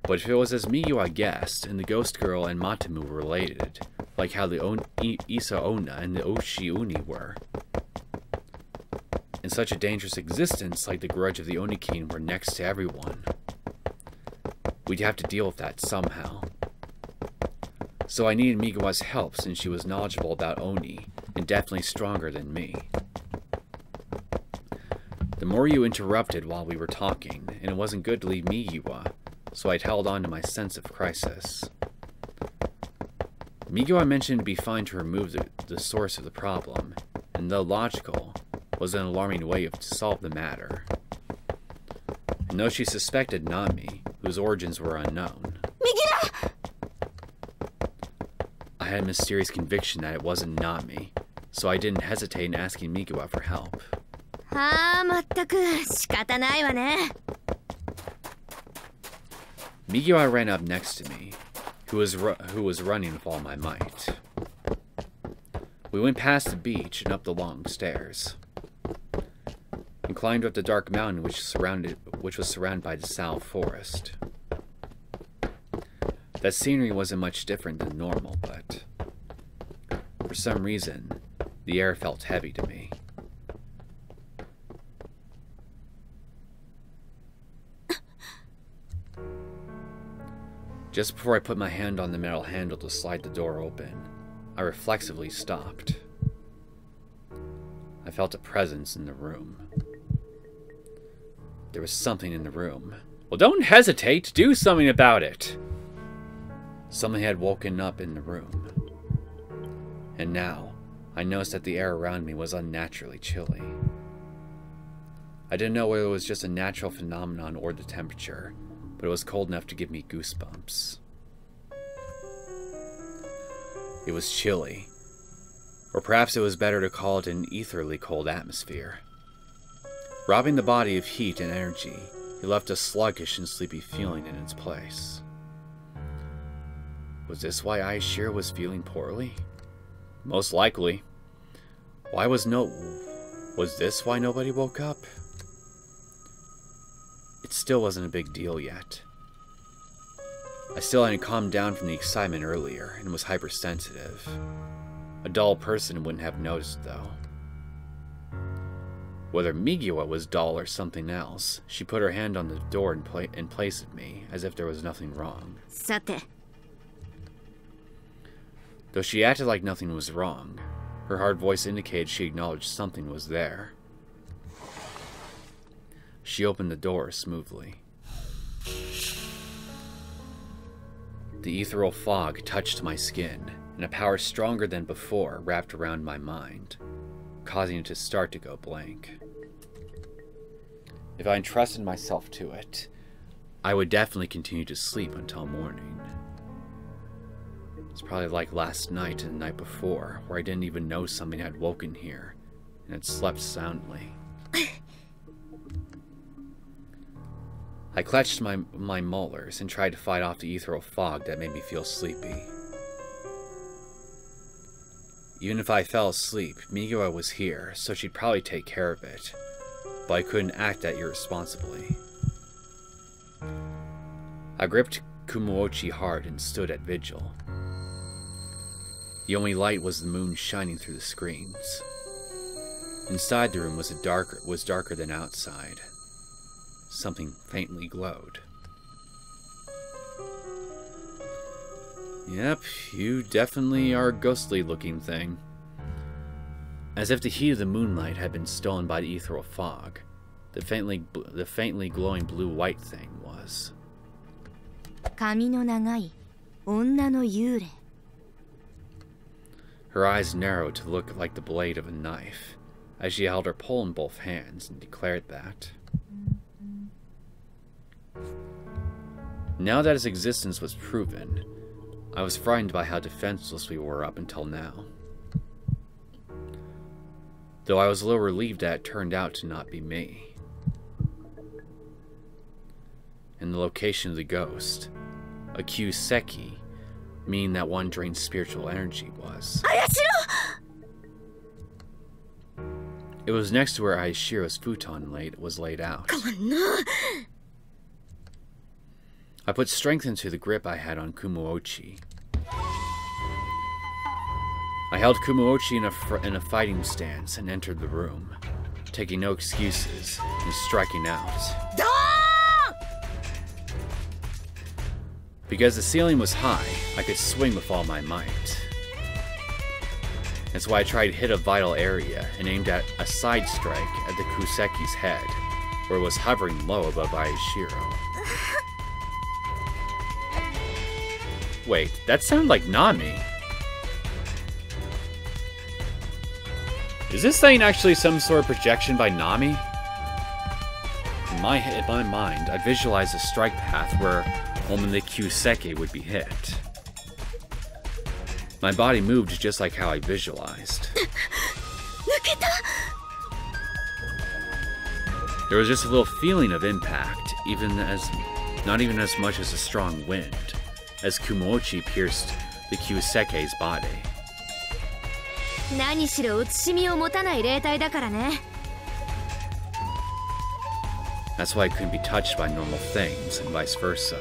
But if it was as Migiwa guessed, and the ghost girl and Matamu were related, like how the Isa Onna and the Oshi Uni were, and such a dangerous existence like the grudge of the Oni King were next to everyone, we'd have to deal with that somehow. So I needed Migiwa's help since she was knowledgeable about Oni, and definitely stronger than me. The Moryu interrupted while we were talking, and it wasn't good to leave Migiwa, so I'd held on to my sense of crisis. Migiwa mentioned it'd be fine to remove the source of the problem, and though logical, was an alarming way to solve the matter. And though she suspected Nami, whose origins were unknown, I had a mysterious conviction that it wasn't Nami, so I didn't hesitate in asking Migiwa for help. Migiwa ran up next to me, who was running with all my might. We went past the beach and up the long stairs, and climbed up the dark mountain which was surrounded by the Sal forest. That scenery wasn't much different than normal, but for some reason, the air felt heavy to me. Just before I put my hand on the metal handle to slide the door open, I reflexively stopped. I felt a presence in the room. There was something in the room. Well, don't hesitate! Do something about it! Something had woken up in the room. And now, I noticed that the air around me was unnaturally chilly. I didn't know whether it was just a natural phenomenon or the temperature, but it was cold enough to give me goosebumps. It was chilly. Or perhaps it was better to call it an ethereally cold atmosphere. Robbing the body of heat and energy, it left a sluggish and sleepy feeling in its place. Was this why Aoi Shiro was feeling poorly? Most likely. Was this why nobody woke up? It still wasn't a big deal yet. I still hadn't calmed down from the excitement earlier and was hypersensitive. A dull person wouldn't have noticed, though. Whether Migiwa was dull or something else, she put her hand on the door in place of me, as if there was nothing wrong. Though she acted like nothing was wrong, her hard voice indicated she acknowledged something was there. She opened the door smoothly. The ethereal fog touched my skin, and a power stronger than before wrapped around my mind, causing it to start to go blank. If I entrusted myself to it, I would definitely continue to sleep until morning. It's probably like last night and the night before, where I didn't even know something had woken here, and had slept soundly. I clenched my molars and tried to fight off the ethereal fog that made me feel sleepy. Even if I fell asleep, Migiwa was here, so she'd probably take care of it, but I couldn't act that irresponsibly. I gripped Kumuochi hard and stood at vigil. The only light was the moon shining through the screens. Inside the room was darker than outside. Something faintly glowed. Yep, you definitely are a ghostly looking thing. As if the heat of the moonlight had been stolen by the ethereal fog, the faintly glowing blue-white thing was. 髪の長い女の幽霊. Her eyes narrowed to look like the blade of a knife, as she held her pole in both hands and declared that. Now that its existence was proven, I was frightened by how defenseless we were up until now. Though I was a little relieved that it turned out to not be me. And the location of the ghost, a Kyuseki, meaning that one drains spiritual energy, was. Aoi Shiro! It was next to where Aoi Shiro's futon was laid out. I put strength into the grip I had on Kumuochi. I held Kumuochi in a fighting stance and entered the room, taking no excuses and striking out. Because the ceiling was high, I could swing with all my might. That's why I tried to hit a vital area and aimed at a side strike at the Kuseki's head, where it was hovering low above Aoi Shiro. Wait, that sounded like Nami. Is this thing actually some sort of projection by Nami? In my mind, I visualized a strike path where only the Kyuseki would be hit. My body moved just like how I visualized. There was just a little feeling of impact, not even as much as a strong wind, as Kumuochi pierced the Kyuseki's body. That's why I couldn't be touched by normal things, and vice versa.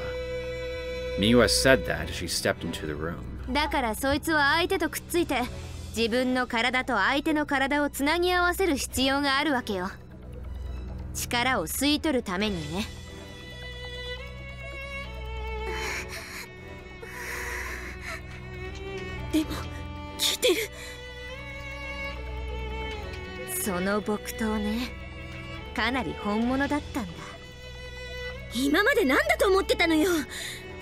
Miwa said that as she stepped into the room. だからそいつは相手とくっついて自分の体と相手の体をつなぎ合わせる必要があるわけよ。力を吸い取るためにね。でも聞いてる。その木刀ね、かなり本物だったんだ。今まで何だと思ってたのよ。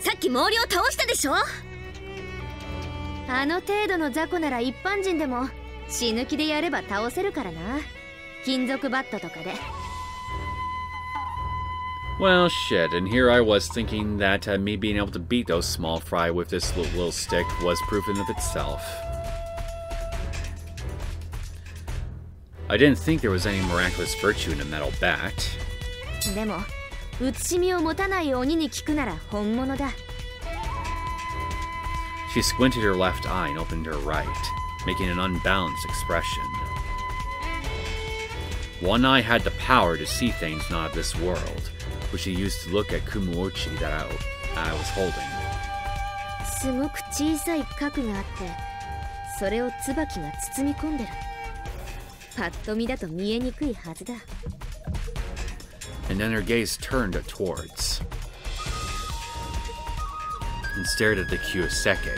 さっき毛量を倒したでしょ。あの程度の雑魚なら一般人でも死ぬ気でやれば倒せるからな。金属バットとかで。Well, shit, and here I was thinking that me being able to beat those small fry with this little stick was proof in of itself. I didn't think there was any miraculous virtue in a metal bat. でも、写しみを持たない鬼に聞くなら本物だ。She squinted her left eye and opened her right, making an unbalanced expression. One eye had the power to see things not of this world, which she used to look at Kumuochi that I was holding. すごく小さい核があって、それを椿が包み込んでる。パッと見だと見えにくいはずだ。And then her gaze turned towards and stared at the Kyuseki.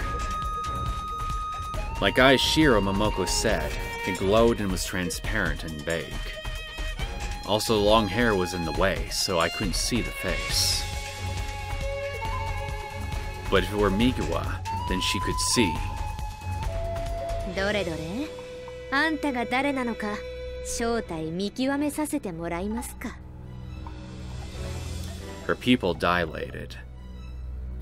Like Aoi Shiro Momoko said, it glowed and was transparent and vague. Also, the long hair was in the way, so I couldn't see the face. But if it were Migiwa, then she could see. どれどれ？あんたが誰なのか正体見極めさせてもらいますか。Her pupil dilated.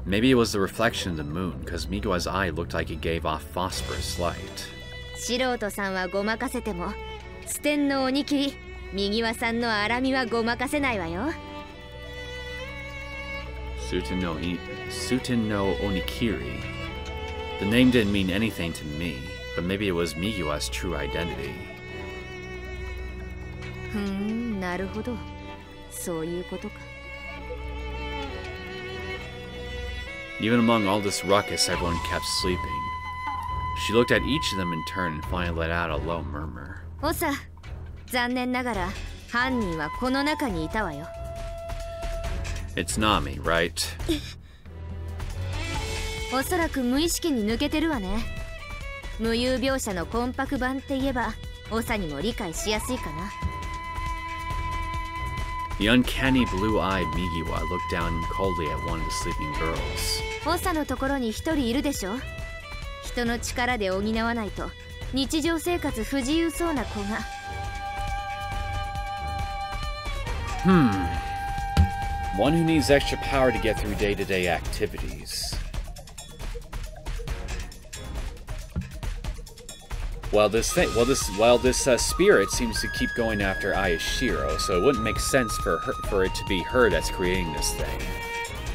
Maybe it was the reflection of the moon, because Migiwa's eye looked like it gave off phosphorus light. 素人さんはごまかせても、四天の鬼切り、Migiwaさんの荒みはごまかせないわよ。Suten no Onikiri. The name didn't mean anything to me, but maybe it was Migiwa's true identity. なるほど。そういうことか。Even among all this ruckus, everyone kept sleeping. She looked at each of them in turn and finally let out a low murmur. おさ、残念ながら犯人はこの中にいたわよ。It's Nami, right? おそらく無意識に抜けてるわね。無有描写のコンパク版って言えば、オサにも理解しやすいかな。The uncanny blue-eyed Migiwa looked down coldly at one of the sleeping girls. オサのところに一人いるでしょ。人の力で補わないと日常生活不自由そうな子が。One who needs extra power to get through day-to-day activities. This spirit seems to keep going after Aoi Shiro, so it wouldn't make sense for it to be her that's creating this thing.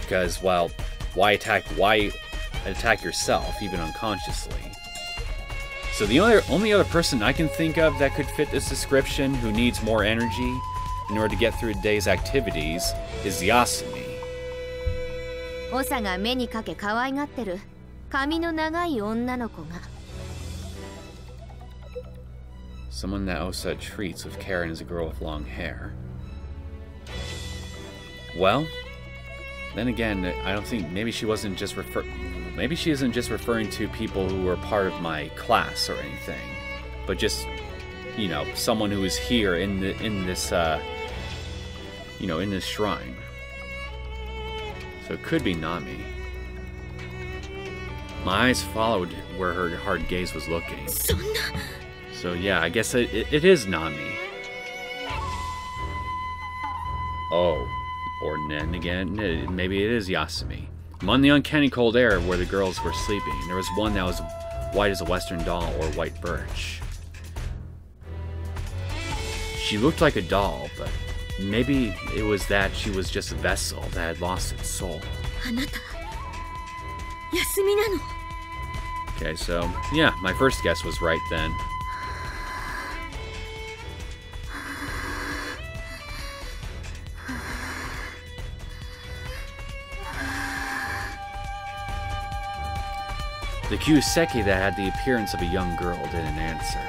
Because, well, why attack yourself, even unconsciously? So the only other person I can think of that could fit this description who needs more energy in order to get through a day's activities is Yasumi. オサが目にかけ可愛がってる髪の長い女の子が。Someone that Osa treats with care and is a girl with long hair. Well, then again, I don't think maybe she isn't just referring to people who were part of my class or anything, but just, you know, someone who is here in this shrine. So it could be Nami. My eyes followed where her hard gaze was looking. So yeah, I guess it is Nami. Oh, or then again, maybe it is Yasumi. Among the uncanny cold air where the girls were sleeping, there was one that was white as a western doll or white birch. She looked like a doll, but maybe it was that she was just a vessel that had lost its soul. あなた、Yasumiなの? Okay, so yeah, my first guess was right then. The Neosekken that had the appearance of a young girl didn't answer.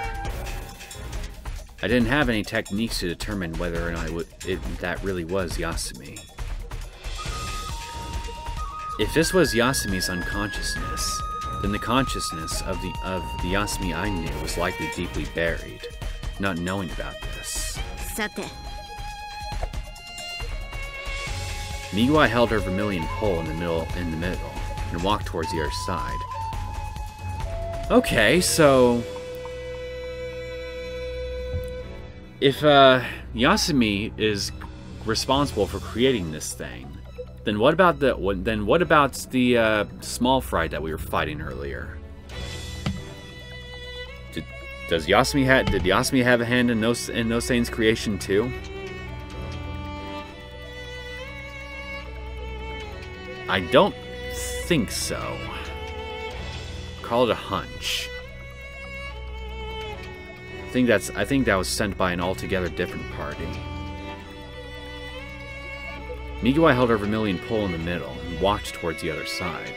I didn't have any techniques to determine whether or not that really was Yasumi. If this was Yasumi's unconsciousness, then the consciousness of the Yasumi I knew was likely deeply buried, not knowing about this. さて。Migiwa held her vermilion pole in the middle and walked towards the other side. Okay, so if Yasumi is responsible for creating this thing, then what about the small fry that we were fighting earlier? Did Yasumi have a hand in Noseken's creation too? I don't think so. Call it a hunch. I think that was sent by an altogether different party. Migiwa held her vermilion pole in the middle and walked towards the other side.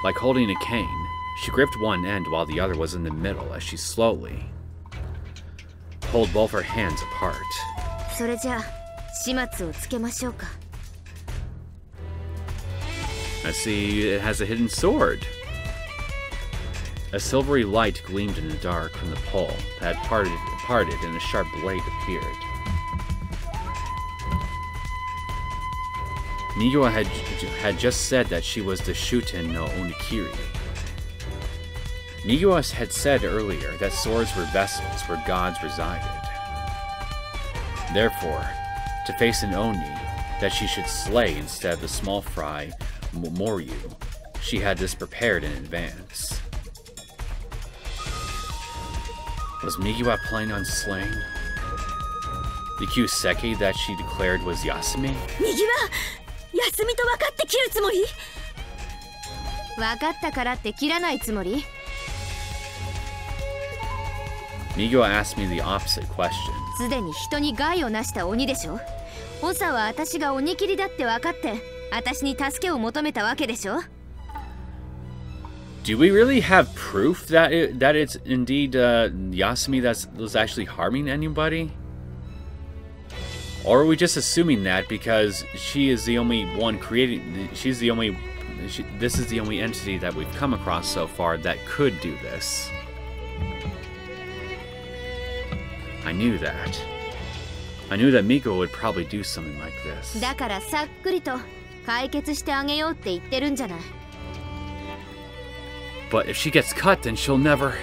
Like holding a cane, she gripped one end while the other was in the middle as she slowly pulled both her hands apart. それじゃあ、始末をつけましょうか。I see it has a hidden sword. A silvery light gleamed in the dark from the pole that had parted and a sharp blade appeared. Migiwa had just said that she was the Shuten no Onikiri. Migiwa had said earlier that swords were vessels where gods resided. Therefore, to face an Oni that she should slay instead of the small fry Moryu, she had this prepared in advance. Was Migiwa planning on slaying the Neosekken that she declared was Yasumi? 右は休みと分かって切るつもり？分かったからって切らないつもり？ Migo asked me the opposite question. すでに人に害をなした鬼でしょ。長は私が鬼切りだって分かって私に助けを求めたわけでしょ。Do we really have proof that it's indeed Yasumi that was actually harming anybody? Or are we just assuming that because she is the only one creating... this is the only entity that we've come across so far that could do this. I knew that. I knew that Miko would probably do something like this. だからさっくりと解決してあげようって言ってるんじゃない。But if she gets cut, then she'll never...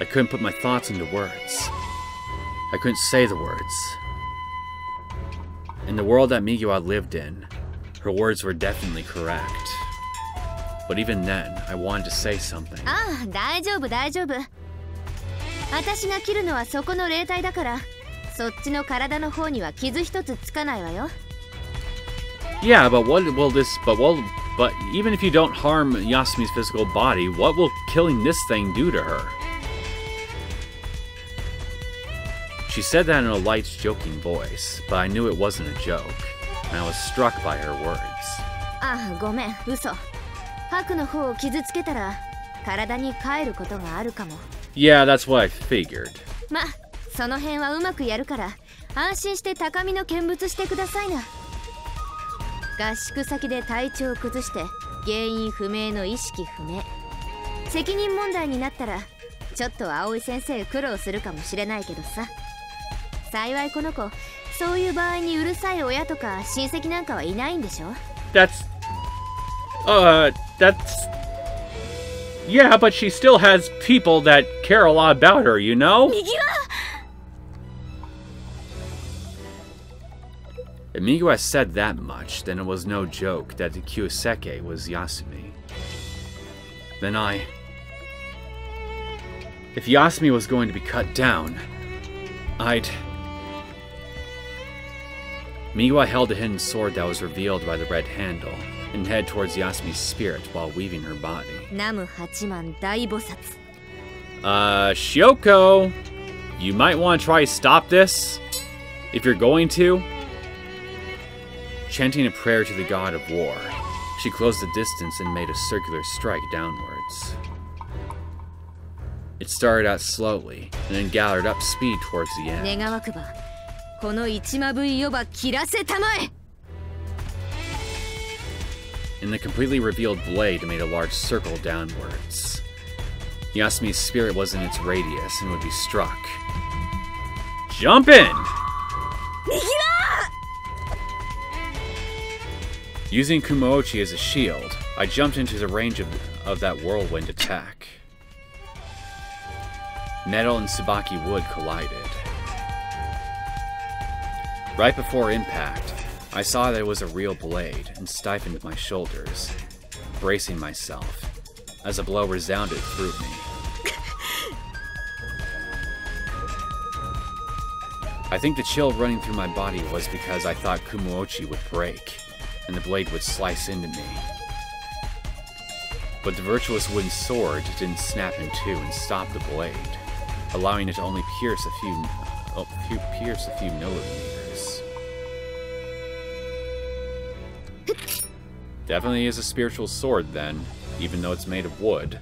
I couldn't put my thoughts into words. I couldn't say the words. In the world that Migiwa lived in, her words were definitely correct. But even then, I wanted to say something. ああ、大丈夫大丈夫。私が切るのはそこの霊体だから、そっちの体の方には傷一つつかないわよ。Yeah, but what will this... But even if you don't harm Yasumi's physical body, what will killing this thing do to her? She said that in a light, joking voice, but I knew it wasn't a joke, and I was struck by her words. ああ、ごめん、嘘。白の方を傷つけたら、体に帰ることがあるかも。Yeah, that's what I figured. ま、その辺はうまくやるから、安心して高みの見物してくださいな。合宿先で体調を崩して原因不明の意識不明。責任問題になったらちょっと葵先生苦労するかもしれないけどさ。幸いこの子、そういう場合にうるさい親とか親戚なんかはいないんでしょ？ Yeah, but she still has people that care a lot about her, you know? 右は If Migo has said that much, then it was no joke that the Neosekken was Yasumi. Then if Yasumi was going to be cut down, Migo held a hidden sword that was revealed by the red handle and headed towards Yasumi's spirit while weaving her body. ナム八幡大菩薩。Shioko, you might want to try to stop this, if you're going to. Chanting a prayer to the god of war, she closed the distance and made a circular strike downwards. It started out slowly, and then gathered up speed towards the end. 願わくば、この一まぶいよば切らせたまえ。And the completely revealed blade made a large circle downwards. Yasumi's spirit was in its radius and would be struck. Jump in! Using Kumaochi as a shield, I jumped into the range of that whirlwind attack. Metal and Tsubaki wood collided. Right before impact, I saw that it was a real blade and stiffened my shoulders, bracing myself as a blow resounded through me. I think the chill running through my body was because I thought Kumaochi would break and the blade would slice into me. But the virtuous wooden sword didn't snap in two and stop the blade, allowing it to only pierce a few millimeters. Definitely is a spiritual sword then, even though it's made of wood.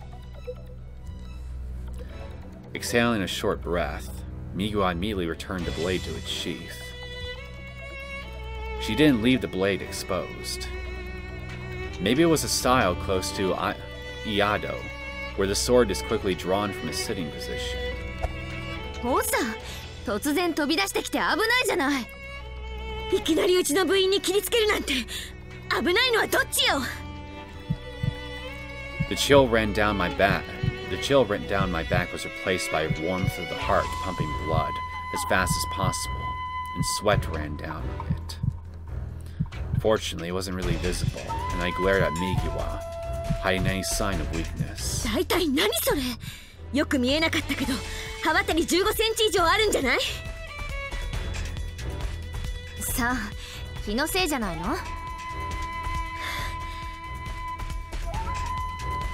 Exhaling a short breath, Migo immediately returned the blade to its sheath. She didn't leave the blade exposed. Maybe it was a style close to Iado, where the sword is quickly drawn from a sitting position. おさ、突然飛び出してきて危ないじゃない。いきなりうちの部員に切りつけるなんて危ないのはどっちよ。The chill ran down my back. The chill ran down my back was replaced by warmth of the heart pumping blood as fast as possible, and sweat ran down it. Fortunately, it wasn't really visible, and I glared at Migiwa, hiding any sign of weakness. 大体何それ？よく見えなかったけど、刃渡り15センチ以上あるんじゃない？さあ、気のせいじゃないの？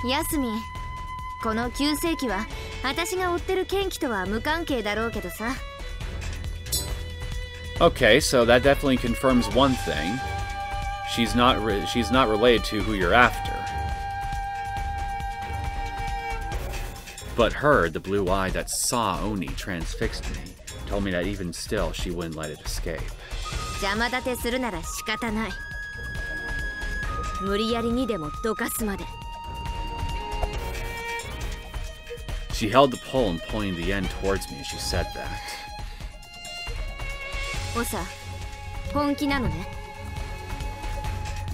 ヤスミ、この急性期は私が追ってる剣気とは無関係だろうけどさ。Okay, so that definitely confirms one thing. She's not related to who you're after. But her, the blue eye that saw Oni transfixed me, told me that even still she wouldn't let it escape. 邪魔立てするなら仕方ない。無理やりにでもどかすまで。She held the pole and pointed the end towards me as she said that. おさ、本気なのね。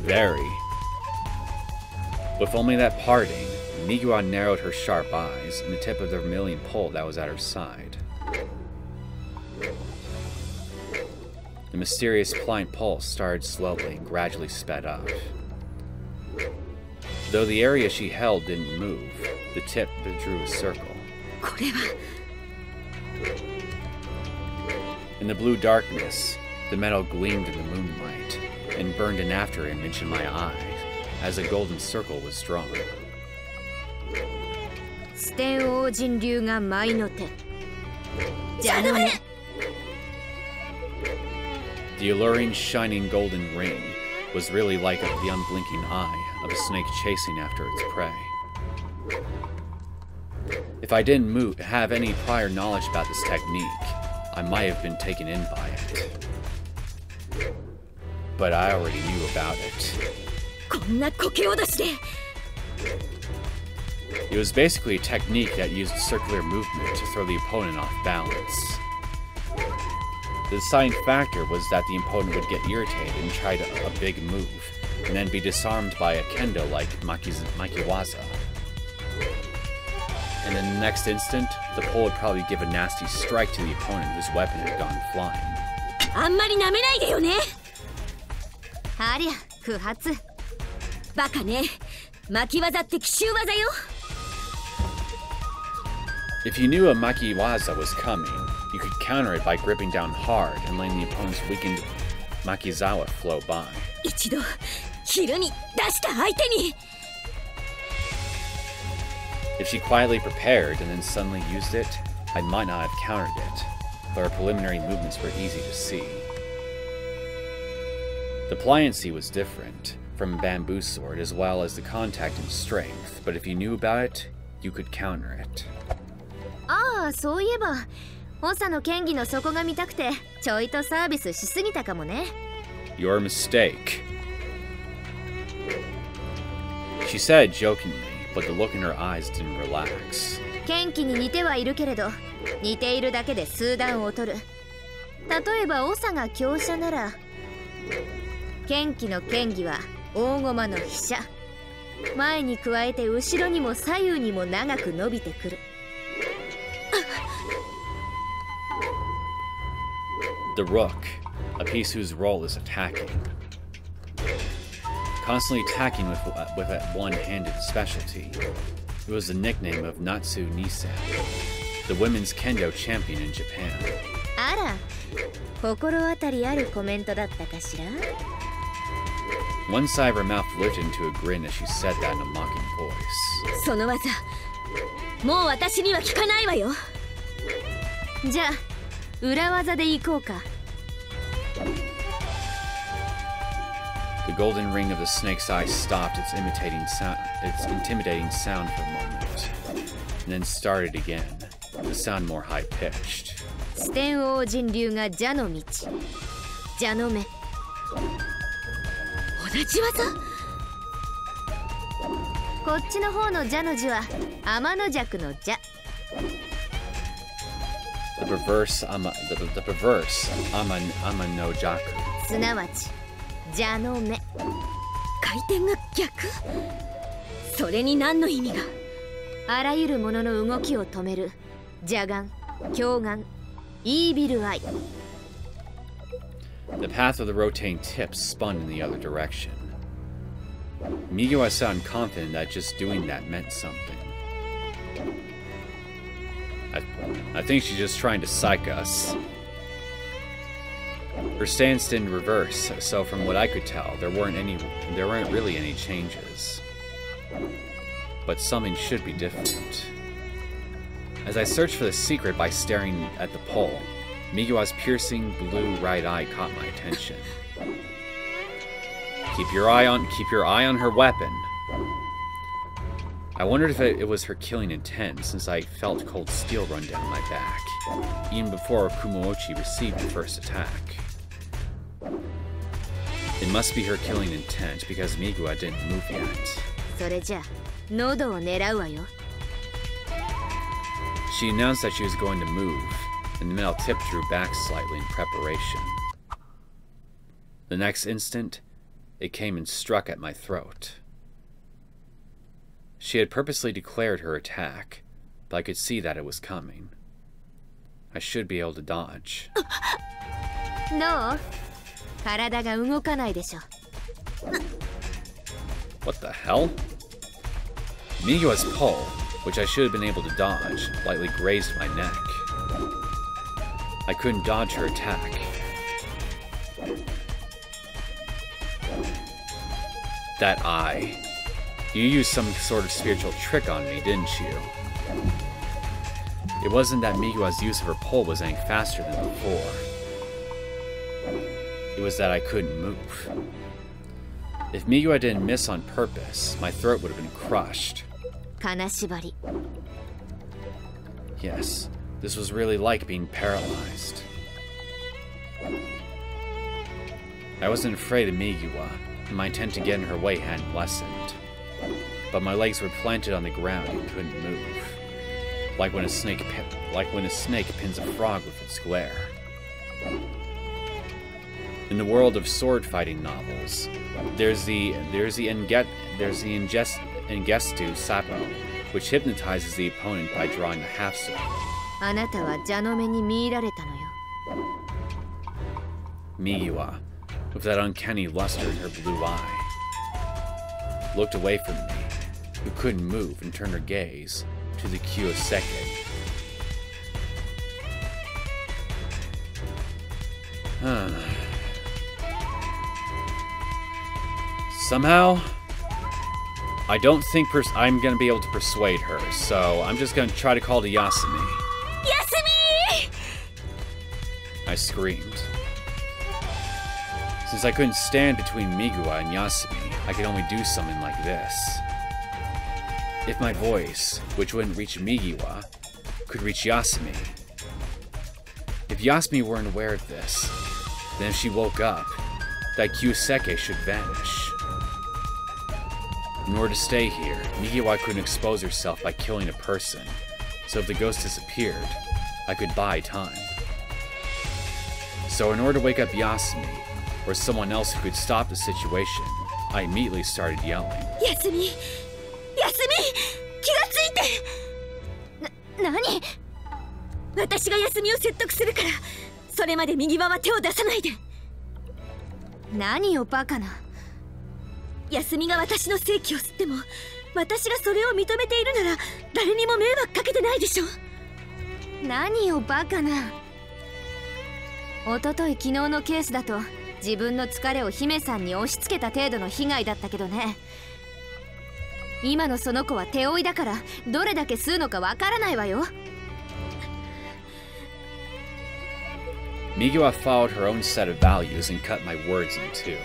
Very. With only that parting, Migiwa narrowed her sharp eyes and the tip of the vermilion pole that was at her side. The mysterious pliant pulse started slowly and gradually sped up. Though the area she held didn't move, the tip drew a circle. これは。In the blue darkness, the metal gleamed in the moonlight and burned an after-image in my eye as a golden circle was drawn. 四天王神竜が舞の手。じゃのね。The alluring, shining golden ring was really like the unblinking eye of a snake chasing after its prey. If I didn't have any prior knowledge about this technique, I might have been taken in by it. But I already knew about it. こんなこけおどしで。It was basically a technique that used circular movement to throw the opponent off balance. The deciding factor was that the opponent would get irritated and try a big move, and then be disarmed by a kendo like Makiwaza. And in the next instant, the pole would probably give a nasty strike to the opponent whose weapon had gone flying. あんまり舐めないでよね。ありゃ、不発。バカね。巻き技って奇襲技よ。If you knew a Makiwaza was coming, you could counter it by gripping down hard and letting the opponent's weakened Makizawa flow by. 一度昼に出した相手に。If she quietly prepared and then suddenly used it, I might not have countered it, but her preliminary movements were easy to see. The pliancy was different, from a bamboo sword as well as the contact and strength, but if you knew about it, you could counter it. ああ、そういえば、長の剣技の底が見たくて、ちょいとサービスしすぎたかもね。Your mistake. She said jokingly, but the look in her eyes didn't relax. 剣技に似てはいるけれど、似ているだけで数段劣る。例えば長が強者なら、剣技の剣技は大駒の飛車。前に加えて後ろにも左右にも長く伸びてくる。The rook, a piece whose role is attacking. Constantly attacking with a one-handed specialty. It was the nickname of Natsu Nisen, the women's kendo champion in Japan. あら、心当たりあるコメントだったかしら？ One side of her mouth lifted into a grin as she said that in a mocking voice. その技、もう私には効かないわよ。じゃあ、裏技で行こうか。The golden ring of the snake's eye stopped its intimidating sound for a moment, and then started again, the sound more high-pitched. 四天王神竜が蛇の道、蛇の目。同じ技？こっちの方の蛇の字は天の弱の蛇。The perverse ama no jaku. すなわち蛇の目。回転が逆？それに何の意味が？あらゆるものの動きを止める邪眼、狂眼、イービルアイ。The path of the rotating tips spun in the other direction. Migiwa sounded confident that just doing that meant something. I think she's just trying to psych us. Her stance didn't reverse, so from what I could tell, there weren't really any changes. But something should be different. As I searched for the secret by staring at the pole, Migiwa's piercing blue right eye caught my attention. Keep your eye on her weapon. I wondered if it was her killing intent, since I felt cold steel run down my back, even before Kumaochi received the first attack. It must be her killing intent, because Migiwa didn't move yet. She announced that she was going to move, and the male tip drew back slightly in preparation. The next instant, it came and struck at my throat. She had purposely declared her attack, but I could see that it was coming. I should be able to dodge. No. What the hell? Migiwa's pole, which I should have been able to dodge, lightly grazed my neck. I couldn't dodge her attack. That eye. You used some sort of spiritual trick on me, didn't you? It wasn't that Migiwa's use of her pole was any faster than before. It was that I couldn't move. If Migiwa didn't miss on purpose, my throat would have been crushed. Yes, this was really like being paralyzed. I wasn't afraid of Migiwa, and my intent to get in her way hadn't lessened. But my legs were planted on the ground and couldn't move. Like when a snake pins a frog with its glare. In the world of sword-fighting novels, there's the Engestu Sapo, which hypnotizes the opponent by drawing a half circle. Migiwa, with that uncanny luster in her blue eye, looked away from me, who couldn't move, and turned her gaze to the Neosekken. Somehow, I don't think I'm going to be able to persuade her, so I'm just going to try to call to Yasumi. Yasumi! I screamed. Since I couldn't stand between Migiwa and Yasumi, I could only do something like this. If my voice, which wouldn't reach Migiwa, could reach Yasumi. If Yasumi weren't aware of this, then if she woke up, that Neosekken should vanish. In order to stay here, Migiwa couldn't expose herself by killing a person, so if the ghost disappeared, I could buy time. So in order to wake up Yasumi, or someone else who could stop the situation, I immediately started yelling. Yasumi! Yasumi! 気がついて! 何? 私がYasumiを説得するから、それまで右側は手を出さないで。何よバカな。Yasumiが私の正気を吸っても、私がそれを認めているなら、誰にも迷惑かけてないでしょ。何よバカな。おととい昨日のケースだと、自分の疲れを姫さんに押し付けた程度の被害だったけどね。今のその子は手負いだから、どれだけ吸うのかわからないわよ。Migiwa followed her own set of values and cut my words in two.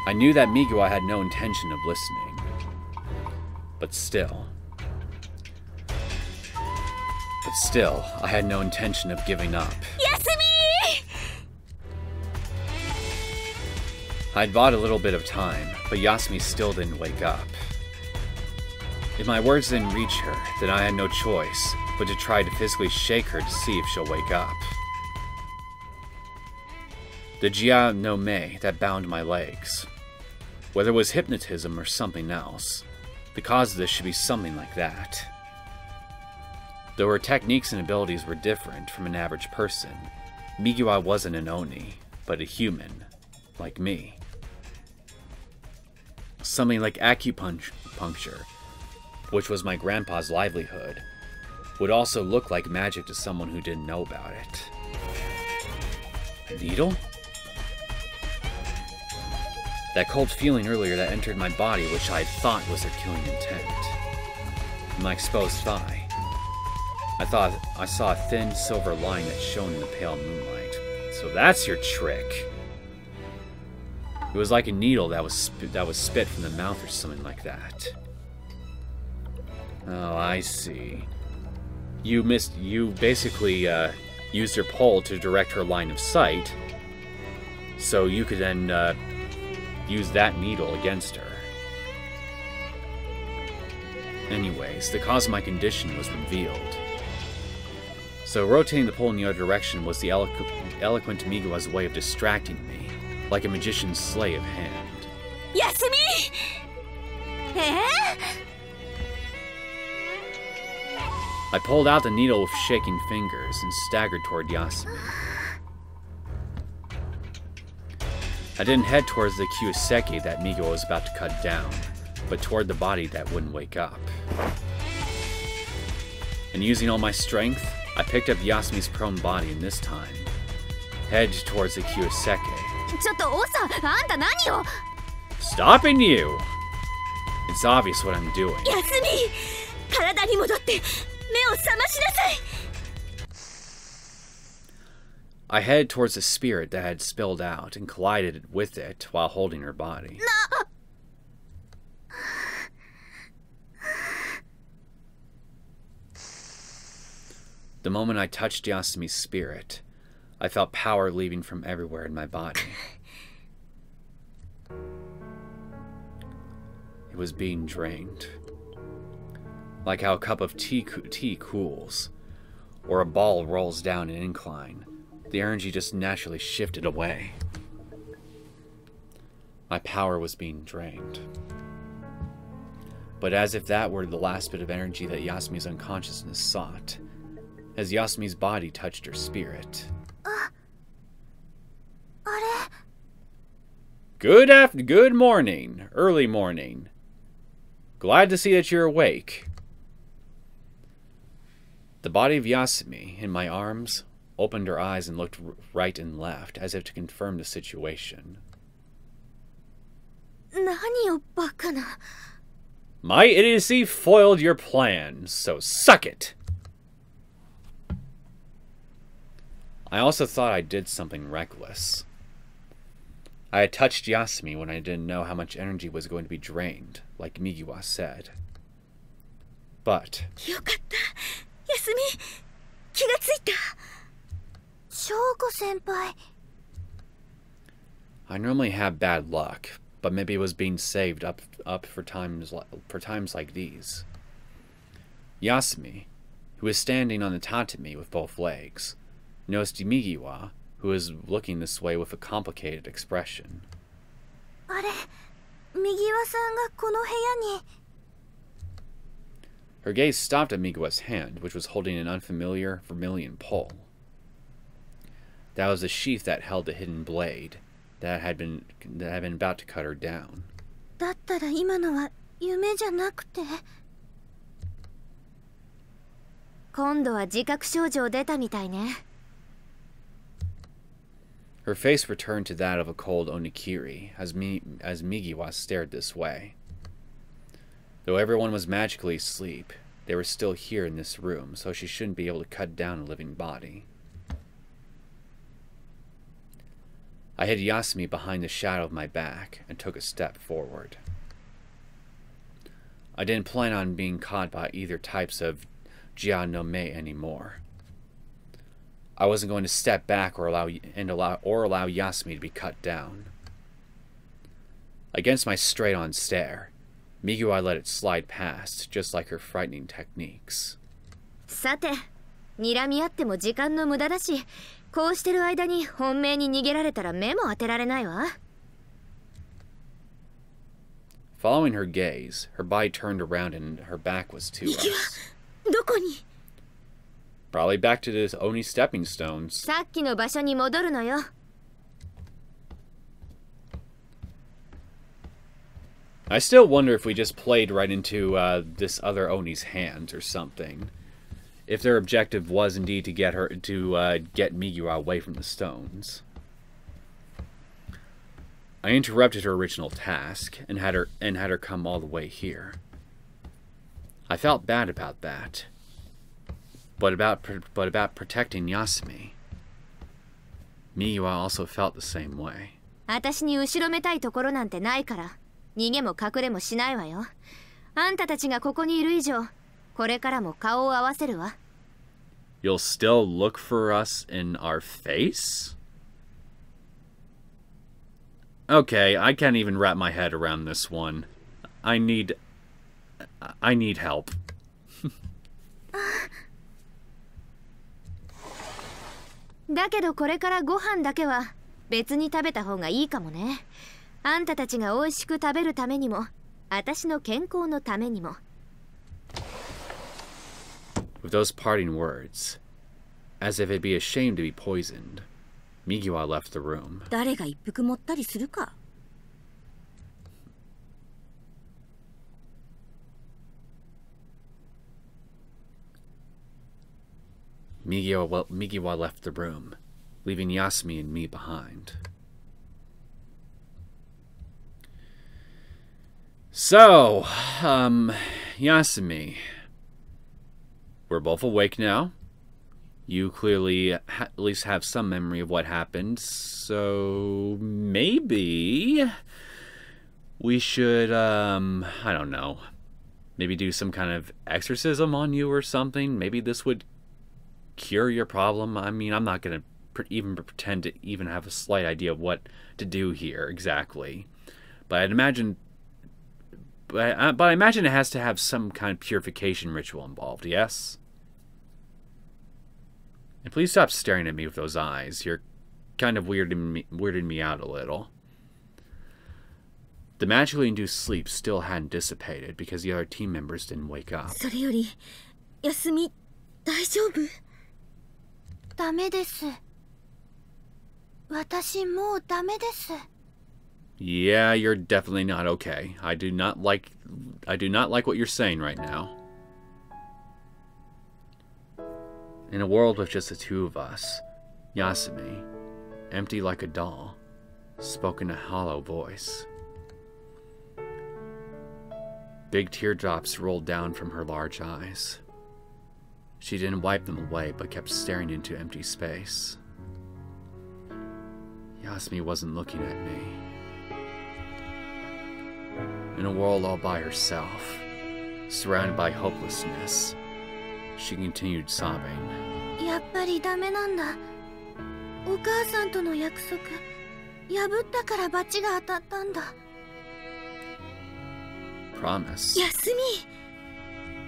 I knew that Migiwa had no intention of listening. But still, I had no intention of giving up. Yasumi! I'd bought a little bit of time, but Yasumi still didn't wake up. If my words didn't reach her, then I had no choice but to try to physically shake her to see if she'll wake up. The Jia no Mei that bound my legs. Whether it was hypnotism or something else, the cause of this should be something like that. Though her techniques and abilities were different from an average person, Migiwa wasn't an Oni, but a human, like me. Something like acupuncture, which was my grandpa's livelihood, would also look like magic to someone who didn't know about it. A needle? That cold feeling earlier that entered my body, which I thought was their killing intent. In my exposed thigh, I thought I saw a thin silver line that shone in the pale moonlight. So that's your trick. It was like a needle that was spit from the mouth or something like that. Oh, I see. You basically used your pole to direct her line of sight, so you could then use that needle against her. Anyways, the cause of my condition was revealed. So rotating the pole in the other direction was the eloquent Migawa's way of distracting me, like a magician's sleight of hand. Yasumi! I pulled out the needle with shaking fingers and staggered toward Yasumi. I didn't head towards the Neosekken that Migawa was about to cut down, but toward the body that wouldn't wake up. And using all my strength, I picked up Yasumi's prone body and this time, headed towards the Neosekken. Stopping you! It's obvious what I'm doing. Yasumi! 体に戻って目を覚ましなさい! I headed towards the spirit that had spilled out and collided with it while holding her body. No! The moment I touched Yasumi's spirit, I felt power leaving from everywhere in my body. It was being drained. Like how a cup of tea cools, or a ball rolls down an incline. The energy just naturally shifted away. My power was being drained. But as if that were the last bit of energy that Yasumi's unconsciousness sought, as Yasumi's body touched her spirit. Good morning. Early morning. Glad to see that you're awake. The body of Yasumi, in my arms, opened her eyes and looked right and left, as if to confirm the situation. My idiocy foiled your plans, so suck it! I also thought I did something reckless. I had touched Yasumi when I didn't know how much energy was going to be drained, like Migawa said. But... I normally have bad luck, but maybe it was being saved up for times like these. Yasumi, who was standing on the tatami with both legs, noticed Migawa, who was looking this way with a complicated expression. Her gaze stopped at Migawa's hand, which was holding an unfamiliar vermilion pole. That was the sheath that held the hidden blade that had been about to cut her down. Her face returned to that of a cold onikiri as Migawa stared this way. Though everyone was magically asleep, they were still here in this room, so she shouldn't be able to cut down a living body. I hid Yasumi behind the shadow of my back and took a step forward. I didn't plan on being caught by either types of Jia no Me anymore. I wasn't going to step back or allow Yasumi to be cut down. Against my straight-on stare, Migawa let it slide past, just like her frightening techniques. Following her gaze, her body turned around and her back was to us. Probably back to the Oni stepping stones. I still wonder if we just played right into this other Oni's hands or something. If their objective was indeed to get Migawa away from the stones. I interrupted her original task and had her come all the way here. I felt bad about that. But about protecting Yasumi. Miwa also felt the same way. 私に後ろめたいところなんてないから、逃げも隠れもしないわよ。あんたたちがここにいる以上、これからも顔を合わせるわ。You'll still look for us in our face? Okay, I can't even wrap my head around this one. I need help. だけどこれからご飯だけは別に食べた方がいいかもね。あんたたちが美味しく食べるためにも、私の健康のためにも。With those parting words, as if it'd be a shame to be poisoned, Migiwa left the room. 誰が一服持ったりするか。Migiwa left the room, leaving Yasumi and me behind. So, Yasumi, we're both awake now. You clearly at least have some memory of what happened, so maybe we should, I don't know, maybe do some kind of exorcism on you or something. Maybe this would cure your problem. I mean, I'm not going to even pretend to even have a slight idea of what to do here exactly. But I'd imagine... But I imagine it has to have some kind of purification ritual involved, yes? And please stop staring at me with those eyes. You're kind of weirding me out a little. The magically induced sleep still hadn't dissipated because the other team members didn't wake up. それより、休み大丈夫？ダメです。私もうダメです。Yeah, you're definitely not okay. I do not like what you're saying right now. In a world with just the two of us, Yasumi, empty like a doll, spoke in a hollow voice. Big teardrops rolled down from her large eyes. She didn't wipe them away, but kept staring into empty space. Yasumi wasn't looking at me. In a world all by herself, surrounded by hopelessness, she continued sobbing. やっぱりダメなんだ。お母さんとの約束、破ったから罰が当たったんだ。Promise. 休み。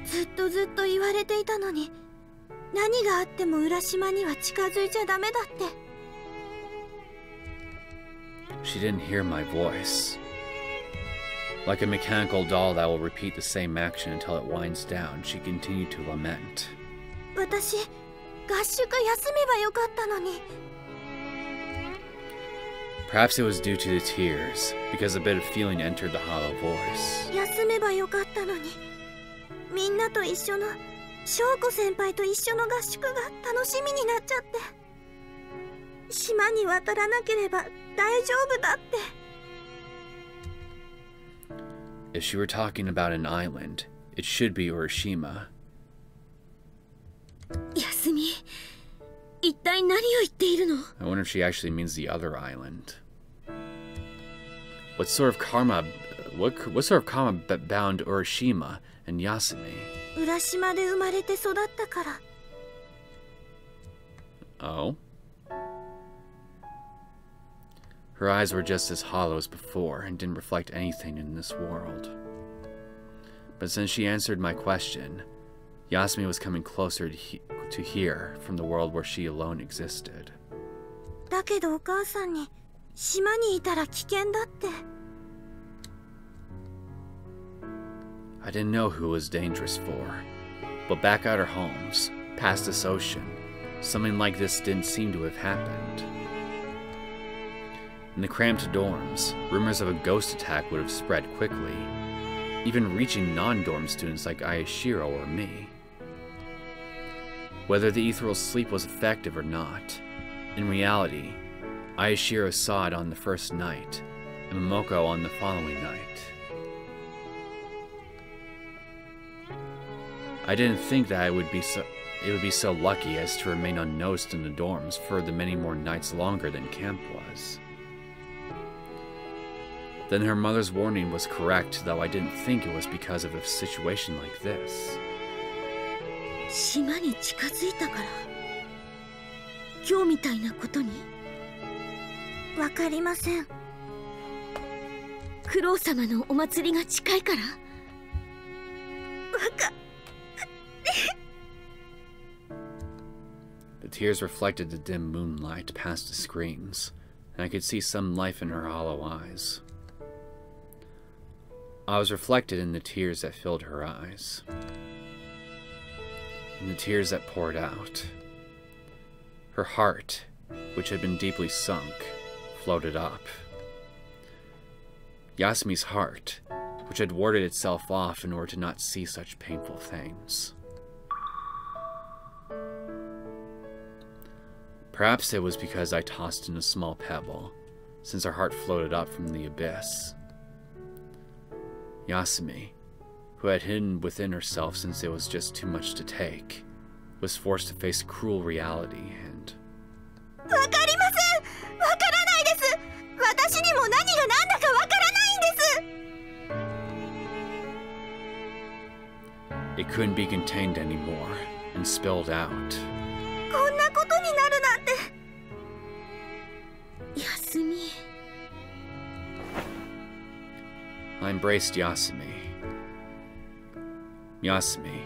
ずっと言われていたのに、何があっても浦島には近づいちゃダメだって。She didn't hear my voice. Like a mechanical doll that will repeat the same action until it winds down, she continued to lament. 私、合宿休めばよかったのに。Perhaps it was due to the tears, because a bit of feeling entered the hollow voice. 休めばよかったのに。みんなと一緒の、翔子先輩と一緒の合宿が楽しみになっちゃって。島に渡らなければ大丈夫だって。If she were talking about an island, it should be Urashima. 休み、一体何を言っているの？ I wonder if she actually means the other island. What sort of karma bound Urashima and Yasumi? 浦島で生まれて育ったから。Oh? Her eyes were just as hollow as before and didn't reflect anything in this world. But since she answered my question, Yasumi was coming closer to here from the world where she alone existed. だけどお母さんに、島にいたら危険だって。I didn't know who it was dangerous for, but back at our homes, past this ocean, something like this didn't seem to have happened. In the cramped dorms, rumors of a ghost attack would have spread quickly, even reaching non-dorm students like Aoi Shiro or me. Whether the ethereal sleep was effective or not, in reality, Aoi Shiro saw it on the first night, and Momoko on the following night. I didn't think that it would be so lucky as to remain unnoticed in the dorms for the many more nights longer than camp was. Then her mother's warning was correct, though I didn't think it was because of a situation like this. 島に近づいたから今日みたいなことに。わかりません。クロウ様のお祭りが近いから。The tears reflected the dim moonlight past the screens, and I could see some life in her hollow eyes. I was reflected in the tears that filled her eyes, in the tears that poured out. Her heart, which had been deeply sunk, floated up. Yasumi's heart, which had warded itself off in order to not see such painful things. Perhaps it was because I tossed in a small pebble, since her heart floated up from the abyss. Yasumi, who had hidden within herself since it was just too much to take, was forced to face cruel reality and... わかりません。わからないです。私にも何が何だかわからないんです。 It couldn't be contained anymore, and spilled out. こんなことになるなんて。Yasumi. I embraced Yasumi. Yasumi,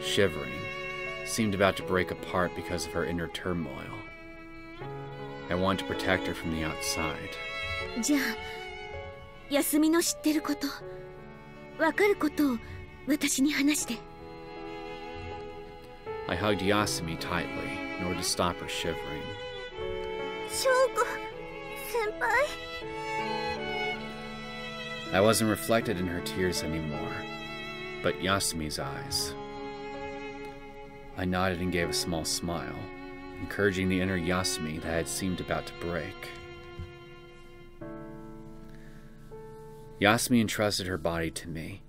shivering, seemed about to break apart because of her inner turmoil. I wanted to protect her from the outside. じゃあ、Yasumiの知ってること、わかることを私に話して。I hugged Yasumi tightly in order to stop her shivering. 翔子先輩。I wasn't reflected in her tears anymore, but Yasumi's eyes. I nodded and gave a small smile, encouraging the inner Yasumi that had seemed about to break. Yasumi entrusted her body to me,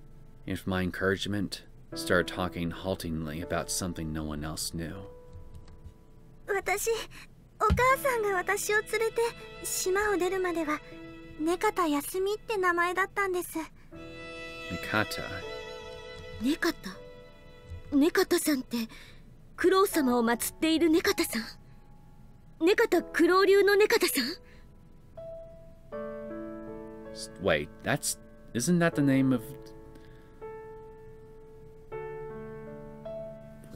and with my encouragement, started talking haltingly about something no one else knew. 私、お母さんが私を連れて島を出るまではネカタヤスミって名前だったんです。Nekata. ネカタ。ネカタさんってクロウ様を祀っているネカタさん。ネカタクロウ流のネカタさん。Wait, isn't that the name of...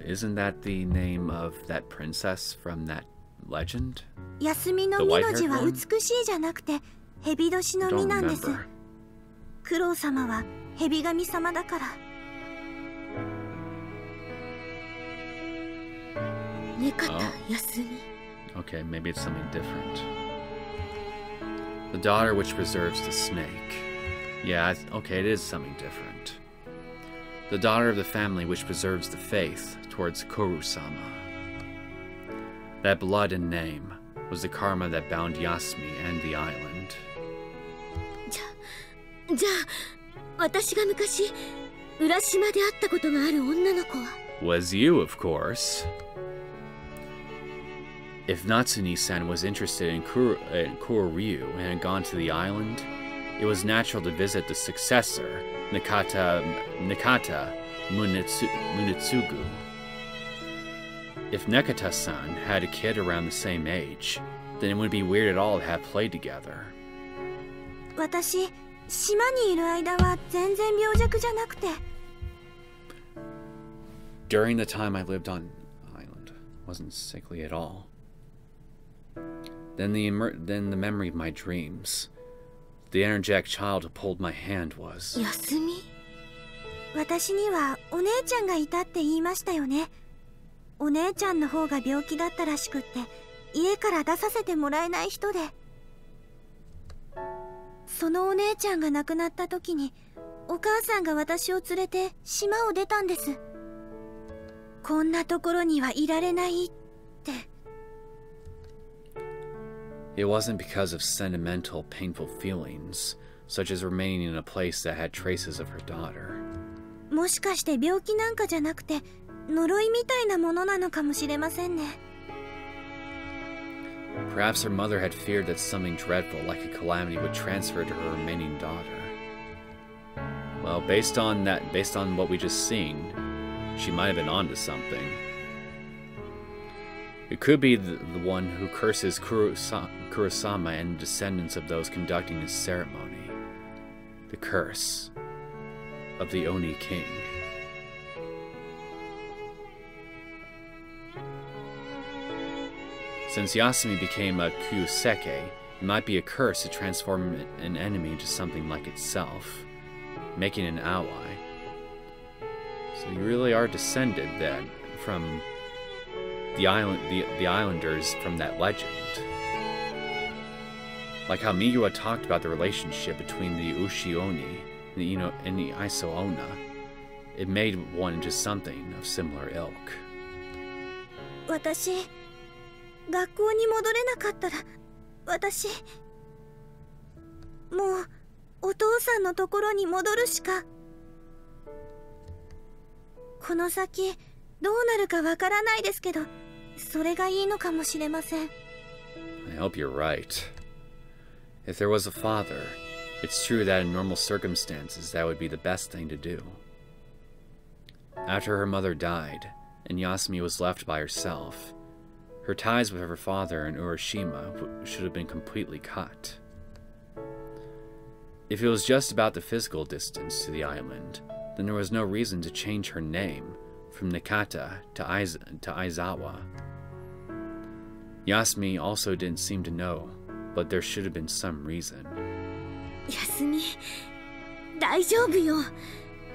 Isn't that the name of that princess from that legend? ヤスミの実の字は美しいじゃなくて蛇年の実なんです。クロウ様は蛇神様だから。ネカタヤスミ。Okay, maybe it's something different. The daughter which preserves the snake. Yeah, okay, it is something different. The daughter of the family which preserves the faith towards Koru-sama. That blood and name was the karma that bound Yasumi and the island. じゃあ、私が昔浦島で会ったことがある女の子は Was you, of course. If Natsuni-san was interested in Koryu and had gone to the island, it was natural to visit the successor, Nekata Munetsugu. If Nekata-san had a kid around the same age, then it wouldn't be weird at all to have played together. 私、島にいる間は全然病弱じゃなくて。During the time I lived on island, wasn't sickly at all. Then the memory of my dreams, the energetic child who pulled my hand was... ヤスミ？私にはお姉ちゃんがいたって言いましたよね。お姉ちゃんの方が病気だったらしくって家から出させてもらえない人で、そのお姉ちゃんが亡くなった時にお母さんが私を連れて島を出たんです。こんなところにはいられないって。It wasn't because of sentimental, painful feelings, such as remaining in a place that had traces of her daughter. もしかして病気なんかじゃなくて呪いみたいなものなのかもしれませんね。Perhaps her mother had feared that something dreadful like a calamity would transfer to her remaining daughter. Well, based on what we just seen, she might have been onto something. It could be the one who curses Kurosama and descendants of those conducting his ceremony. The curse of the Oni King. Since Yasumi became a Neosekken, it might be a curse to transform an enemy into something like itself, making an ally. So you really are descended then from the islanders from that legend. Like how Miura talked about the relationship between the Ushioni and the Isoona. It made one into something of similar ilk. 私、学校に戻れなかったら、私、もうお父さんのところに戻るしか。この先どうなるかわからないですけど、それがいいのかもしれません。I hope you're right. If there was a father, it's true that in normal circumstances that would be the best thing to do. After her mother died, and Yasumi was left by herself, her ties with her father in Urashima should have been completely cut. If it was just about the physical distance to the island, then there was no reason to change her name from Nakata to Aizawa. Yasumi also didn't seem to know, but there should have been some reason. Yasumi, 大丈夫よ。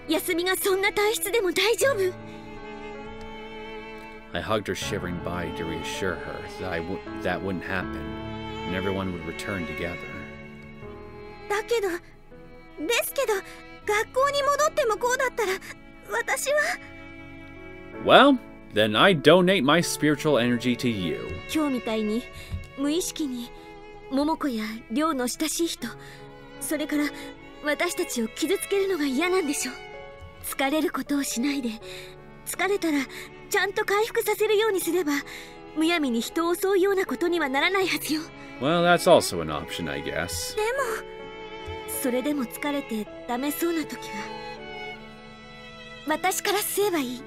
Yasumiがそんな体質でも大丈夫。I hugged her shivering body to reassure her that wouldn't happen, and everyone would return together. だけど、ですけど、学校に戻ってもこうだったら、私は。Well, then I donate my spiritual energy to you. 今日みたいに無意識に桃子や亮の親しい人、それから私たちを傷つけるのが嫌なんでしょ。疲れることをしないで、疲れたらちゃんと回復させるようにすれば、むやみに人を襲うようなことにはならないはずよ。Well, that's also an option, I guess. でも、それでも疲れてダメそうな時は、私から吸えばいい。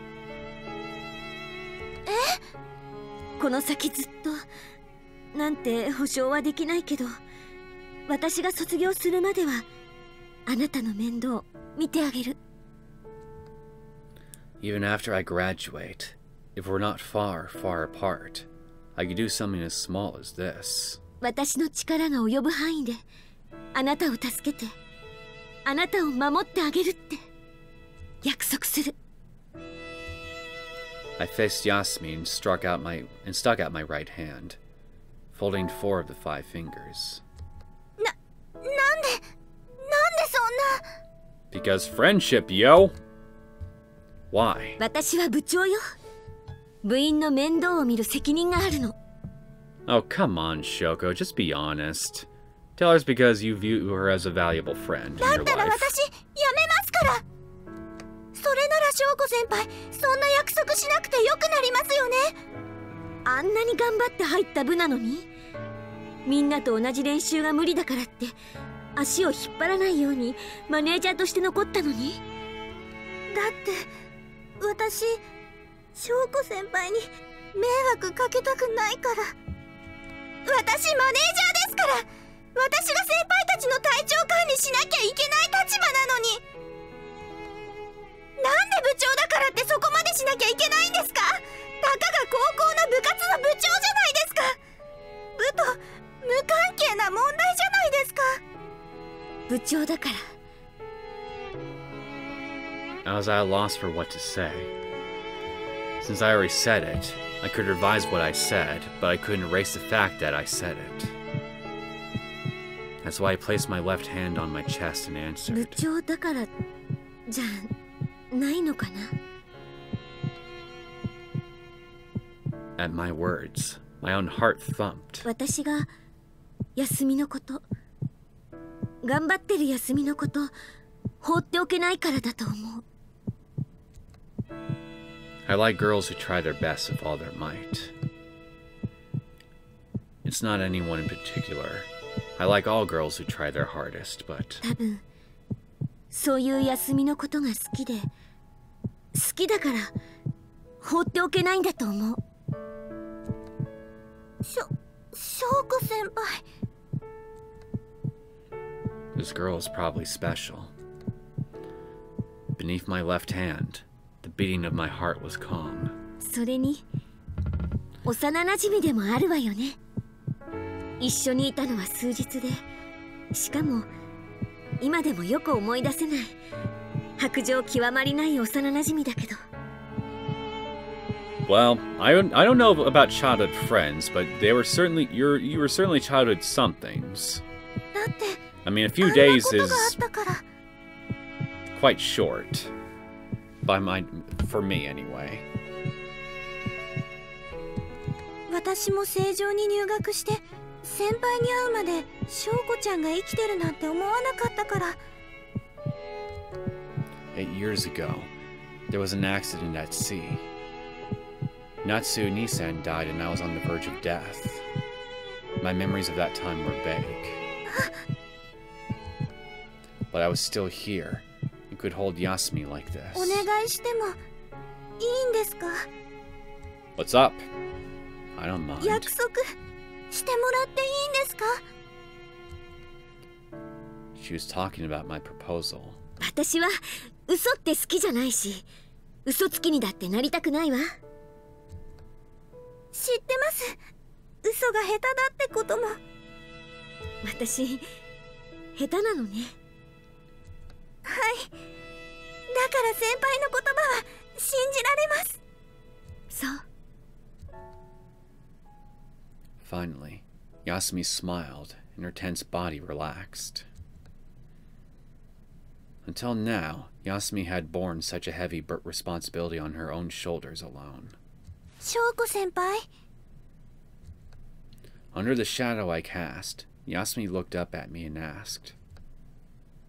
この先ずっとなんて保証はできないけど、私が卒業するまではあなたの面倒見てあげる。Even after I graduate, if we're not far apart, I could do something as small as this. 私の力が及ぶ範囲であなたを助けて、あなたを守ってあげるって約束する。I faced Yasumi and stuck out my right hand, folding 4 of the 5 fingers. なんでそんな。Because friendship, yo! Why? 私は部長よ。部員の面倒を見る責任があるの。Oh, come on, Shoko, just be honest. Tell her it's because you view her as a valuable friend in your life. だったら私、やめますから。それなら翔子先輩、そんな約束しなくてよくなりますよね。あんなに頑張って入った部なのに、みんなと同じ練習が無理だからって足を引っ張らないようにマネージャーとして残ったのに。だって私、翔子先輩に迷惑かけたくないから。私マネージャーですから。私が先輩たちの体調管理しなきゃいけない立場なのに。なんで部長だからってそこまでしなきゃいけないんですか。たかが高校の部活の部長じゃないですか。部と無関係な問題じゃないですか。部長だから。I was at a loss for what to say. Since I already said it, I could revise what I said, but I couldn't erase the fact that I said it. That's why I placed my left hand on my chest and 部 answered. 長だからじゃないのかな。At my words, my own heart thumped. 私が休みのこと、頑張ってる休みのこと放っておけないからだと思う。 I like girls who try their best with all their might. It's not anyone in particular. I like all girls who try their hardest, but... 多分そういう休みのことが好きで、好きだから放っておけないんだと思う。翔子先輩。 This girl is probably special. Beneath my left hand, the beating of my heart was calm. それに幼馴染でもあるわよね。一緒にいたのは数日で、しかも今でもよく思い出せない薄情極まりない幼馴染だけど。 Well, I don't know about childhood friends, but they were certainly you were certainly childhood somethings. だって I mean, a few あんな days ことがあ is ったから。 quite short, for me anyway. 私も正常に入学して先輩に会うまで翔子ちゃんが生きてるなんて思わなかったから。 8 years ago, there was an accident at sea. Natsu Nisan died and I was on the verge of death. My memories of that time were vague. But I was still here and could hold Yasumi like お this. 願いしてもいいんですか？ What's up? I don't mind. 約束してもらっていいんですか？ She was talking about my proposal. 私は嘘って好きじゃないし、嘘つきにだってなりたくないわ。知ってます。嘘が下手だってことも。私下手なのね。はい。だから先輩の言葉は信じられます。そう。 Finally, Yasumi smiled and her tense body relaxed. Until now, Yasumi had borne such a heavy responsibility on her own shoulders alone. 翔子先輩。 Under the shadow I cast, Yasumi looked up at me and asked,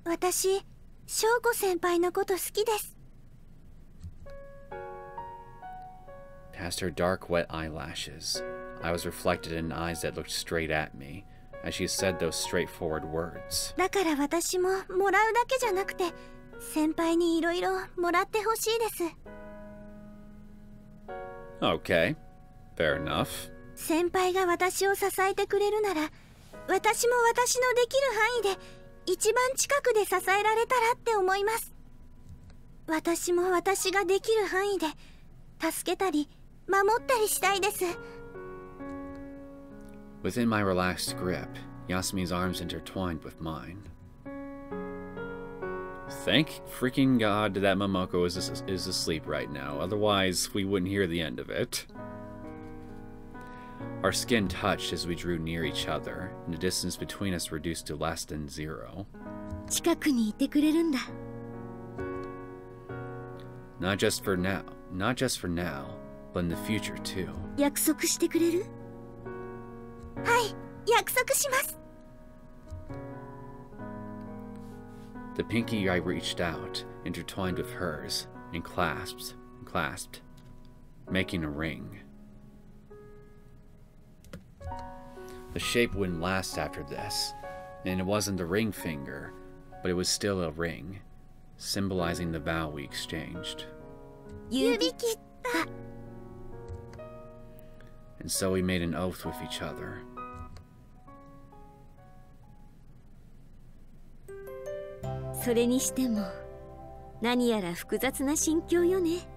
私、翔子先輩のこと好きです。 Past her dark, wet eyelashes, I was reflected in eyes that looked straight at me as she said those straightforward words. だから私ももらうだけじゃなくて、先輩にいろいろもらってほしいです。 Okay, fair enough. 先輩が私を支えてくれるなら、私も私のできる範囲で一番近くで支えられたらって思います。私も私ができる範囲で助けたり守ったりしたいです。 Within my relaxed grip, Yasumi's arms intertwined with mine. Thank freaking God that Momoko is asleep right now, otherwise we wouldn't hear the end of it. Our skin touched as we drew near each other, and the distance between us reduced to less than 0. 近くにいてくれるんだ。 Not just for now, but in the future too. 約束してくれる？はい、約束します。 The pinky I reached out, intertwined with hers, and clasped, making a ring. The shape wouldn't last after this, and it wasn't the ring finger, but it was still a ring, symbolizing the vow we exchanged. 指切った。 And so we made an oath with each other. それにしても何やら複雑な心境よね。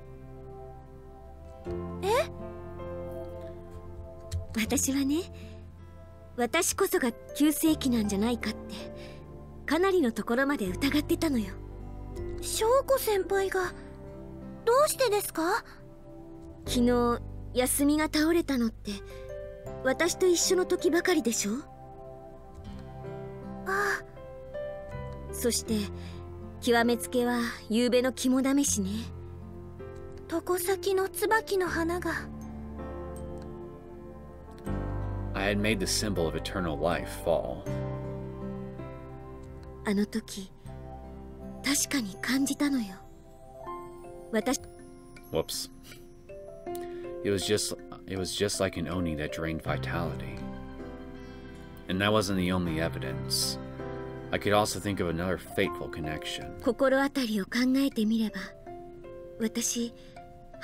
え？私はね、私こそが旧世紀なんじゃないかってかなりのところまで疑ってたのよ。翔子先輩がどうしてですか？昨日休みが倒れたのって私と一緒の時ばかりでしょ。ああ。そして極めつけは夕べの肝試しね。床先の椿の花が。 I I had made the symbol of eternal life fall. あの時確かに感じたのよ。私 Whoops. It was just like an oni that drained vitality. And that wasn't the only evidence. I could also think of another fateful connection. 心当たりを考えてみれば、私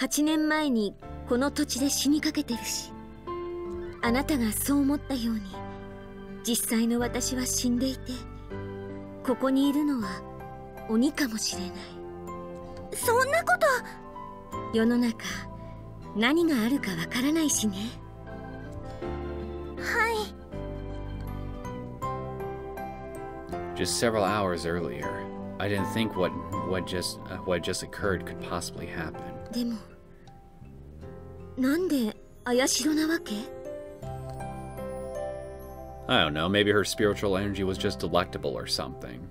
8年前にこの土地で死にかけてるし、あなたがそう思ったように実際の私は死んでいて、ここにいるのは鬼かもしれない。そんなこと。世の中何があるかわからないしね。はい。Just several hours earlier, I didn't think what just occurred could possibly happen. でもなんで怪しろなわけ？ I don't know, maybe her spiritual energy was just delectable or something.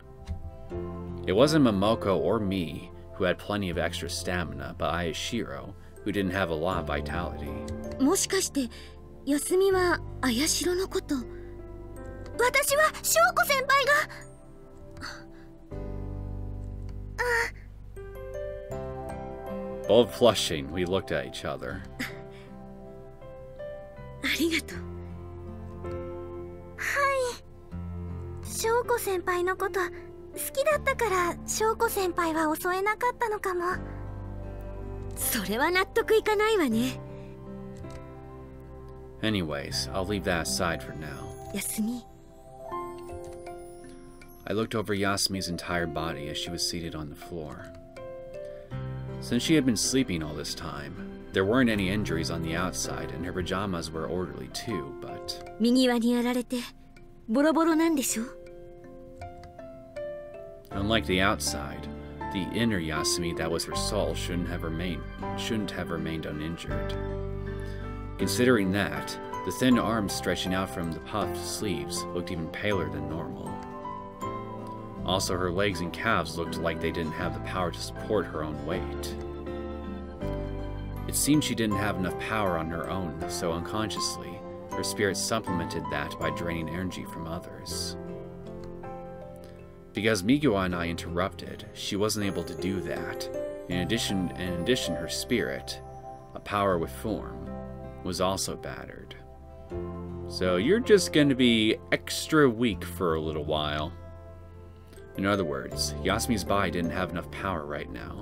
It wasn't Momoko or me who had plenty of extra stamina, but Aoi Shiro, who didn't have a lot of vitality. もしかして休みは怪しろのこと？私は翔子先輩が。Both flushing, we looked at each other. ありがとう。翔子先輩のこと好きだったから翔子先輩は襲えなかったのかも。それは納得いかないわね。Anyways, I'll leave that aside for now. 休み。I looked over Yasumi's entire body as she was seated on the floor. Since she had been sleeping all this time, there weren't any injuries on the outside, and her pajamas were orderly too, but... 右輪にやられてボロボロなんでしょ？ Unlike the outside, the inner Yasumi that was her soul shouldn't have remained uninjured. Considering that, the thin arms stretching out from the puffed sleeves looked even paler than normal. Also, her legs and calves looked like they didn't have the power to support her own weight. It seemed she didn't have enough power on her own, so unconsciously, her spirit supplemented that by draining energy from others. Because Migawa and I interrupted, she wasn't able to do that. In addition, her spirit, a power with form, was also battered. So you're just going to be extra weak for a little while. In other words, Yasumi's body didn't have enough power right now.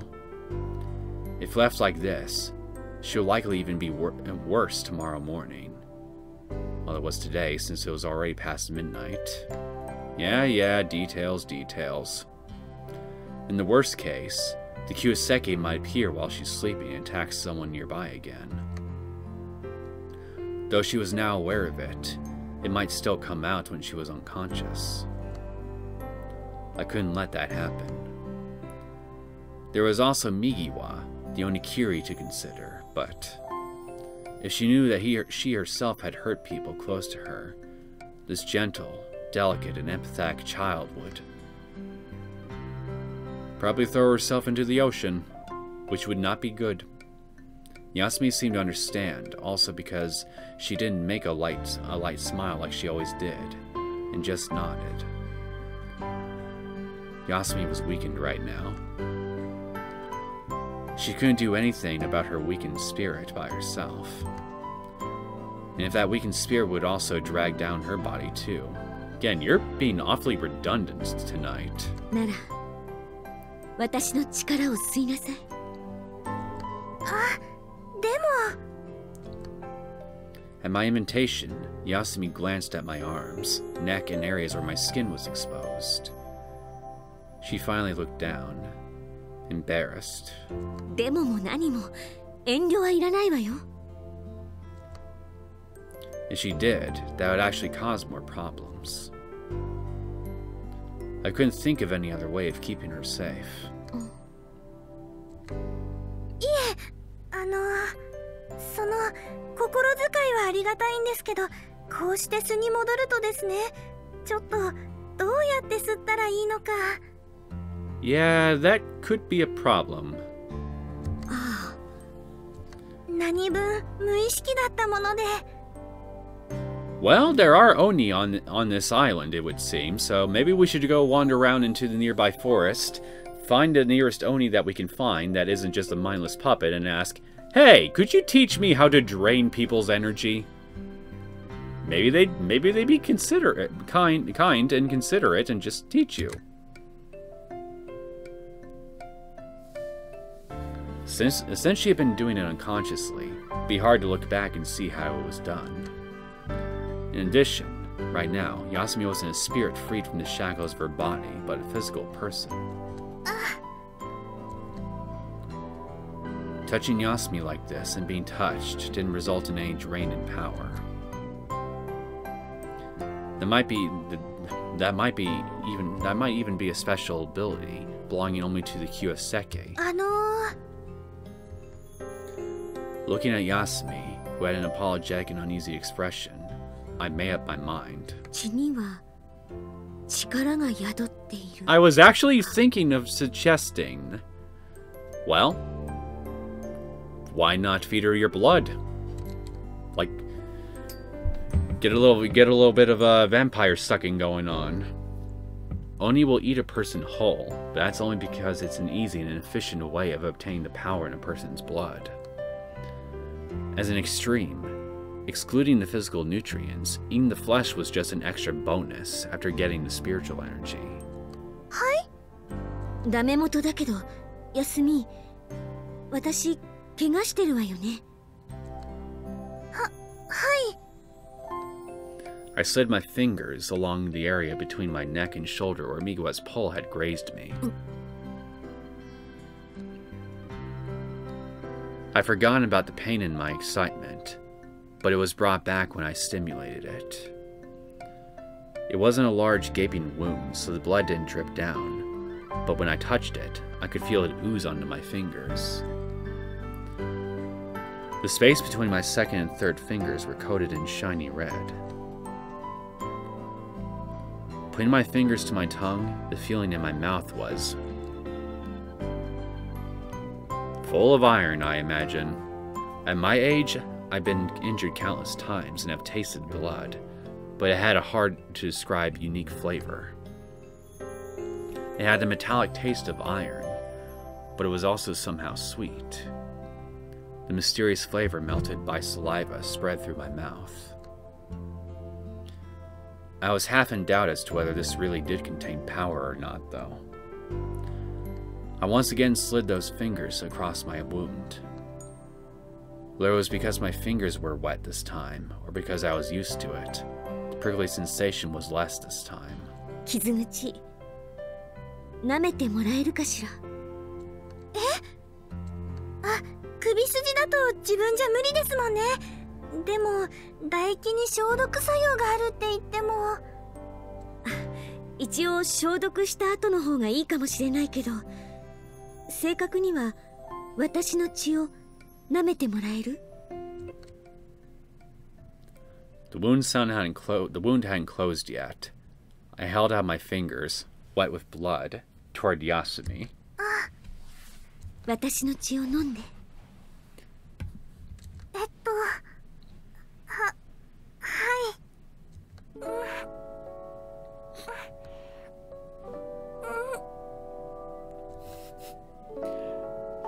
If left like this, she'll likely even be worse tomorrow morning. Well, it was today, since it was already past midnight. Yeah, details. In the worst case, the Neosekken might appear while she's sleeping and attack someone nearby again. Though she was now aware of it, it might still come out when she was unconscious. I couldn't let that happen. There was also Migawa, the Onikiri, to consider, but if she knew that she herself had hurt people close to her, this gentle, delicate, and empathetic child would probably throw herself into the ocean, which would not be good. Yasumi seemed to understand, also because she didn't make a light smile like she always did, and just nodded. Yasumi was weakened right now. She couldn't do anything about her weakened spirit by herself. And if that weakened spirit would also drag down her body too. Again, you're being awfully redundant tonight. なら、私の力を吸いなさい。でも。 At my invitation, Yasumi glanced at my arms, neck, and areas where my skin was exposed. She finally looked down, embarrassed. でもも何も遠慮はいらないわよ。 If she did, that would actually cause more problems. I couldn't think of any other way of keeping her safe. いえ、その心遣いはありがたいんですけど、こうして巣に戻るとですね、ちょっとどうやって吸ったらいいのか。Yeah, that could be a problem. ああ。何分無意識だったもので。Well, there are Oni on this island, it would seem, so maybe we should go wander around into the nearby forest, find the nearest Oni that we can find that isn't just a mindless puppet, and ask, "Hey, could you teach me how to drain people's energy?" Maybe they'd be considerate, kind and considerate and just teach you. Since she had been doing it unconsciously, it'd be hard to look back and see how it was done. In addition, right now, Yasumi wasn't a spirit freed from the shackles of her body, but a physical person. Touching Yasumi like this and being touched didn't result in any drain in power. That might even be a special ability belonging only to the Neosekken. Looking at Yasumi, who had an apologetic and uneasy expression, I made up my mind. I was actually thinking of suggesting, well, why not feed her your blood? Like, get a little bit of vampire sucking going on. Oni will eat a person whole, but that's only because it's an easy and efficient way of obtaining the power in a person's blood. As an extreme, excluding the physical nutrients, eating the flesh was just an extra bonus after getting the spiritual energy. Hi? ダメ元だけど、Yasumi、私、怪我してるわよね。はい。I slid my fingers along the area between my neck and shoulder where Migawa's pole had grazed me. I'd forgotten about the pain in my excitement, but it was brought back when I stimulated it. It wasn't a large gaping wound, so the blood didn't drip down, but when I touched it, I could feel it ooze onto my fingers. The space between my second and third fingers were coated in shiny red. Putting my fingers to my tongue, the feeling in my mouth was full of iron, I imagine. At my age, I've been injured countless times and have tasted blood, but it had a hard-to-describe unique flavor. It had the metallic taste of iron, but it was also somehow sweet. The mysterious flavor melted by saliva spread through my mouth. I was half in doubt as to whether this really did contain power or not, though. I once again slid those fingers across my wound. Whether it was because my fingers were wet this time, or because I was used to it, the prickly sensation was less this time. 傷口、舐めてもらえるかしら。首筋だと自分じゃ無理ですもんね。でも唾液に消毒作用があるって言っても。一応消毒した後の方がいいかもしれないけど、正確には私の血を舐めてもらえる？ The wound hadn't closed yet. I held out my fingers, wet with blood, toward Yasumi. 私の血を飲んで。はい。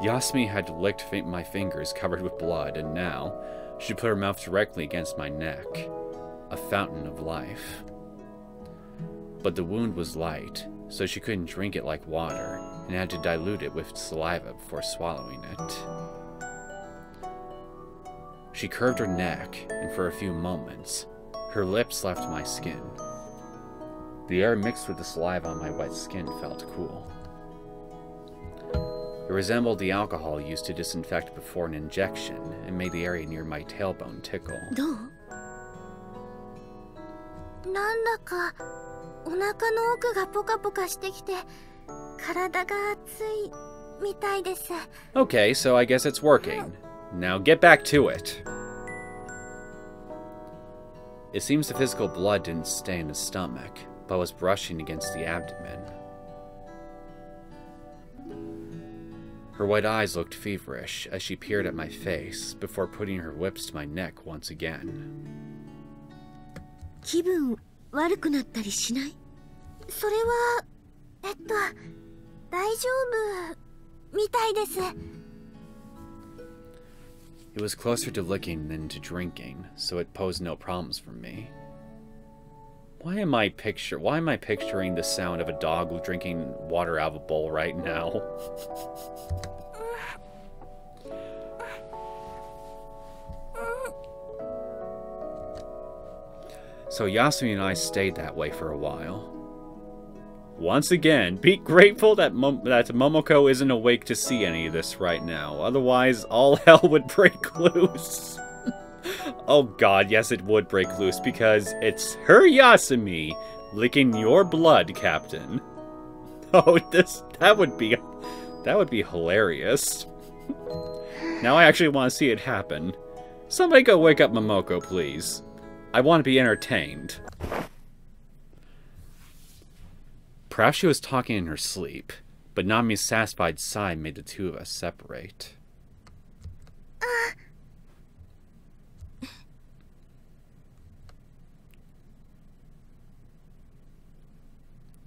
Yasumi had licked my fingers covered with blood, and now she put her mouth directly against my neck, a fountain of life. But the wound was light, so she couldn't drink it like water, and had to dilute it with saliva before swallowing it. She curved her neck, and for a few moments, her lips left my skin. The air mixed with the saliva on my wet skin felt cool. It resembled the alcohol used to disinfect before an injection, and made the area near my tailbone tickle. どう？なんだかお腹の奥がポカポカしてきて、体が熱いみたいです。Okay, so I guess it's working. Now get back to it. It seems the physical blood didn't stay in the stomach, but was brushing against the abdomen. Her white eyes looked feverish as she peered at my face before putting her lips to my neck once again. 気分悪くなったりしない？それは大丈夫みたいです。 It was closer to licking than to drinking, so it posed no problems for me. Why am I picturing the sound of a dog drinking water out of a bowl right now? So Yasumi and I stayed that way for a while. Once again, be grateful that Momoko isn't awake to see any of this right now. Otherwise, all hell would break loose. Oh god, yes it would break loose, because it's her Yasumi licking your blood, Captain. Oh, that would be hilarious. Now I actually want to see it happen. Somebody go wake up Momoko, please. I want to be entertained. Perhaps she was talking in her sleep, but Nami's satisfied sigh made the two of us separate.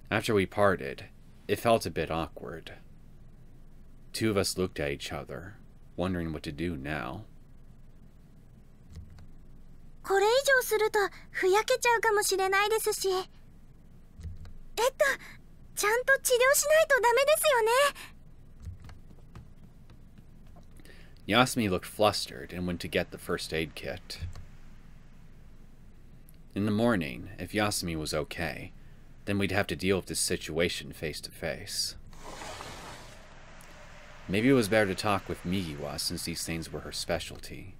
After we parted, it felt a bit awkward. Two of us looked at each other, wondering what to do now. これ以上するとふやけちゃうかもしれないですし、ちゃんと治療しないとダメですよね。 Yasumi looked flustered and went to get the first aid kit. In the morning, if Yasumi was okay, then we'd have to deal with this situation face to face. Maybe it was better to talk with Migiwa since these things were her specialty.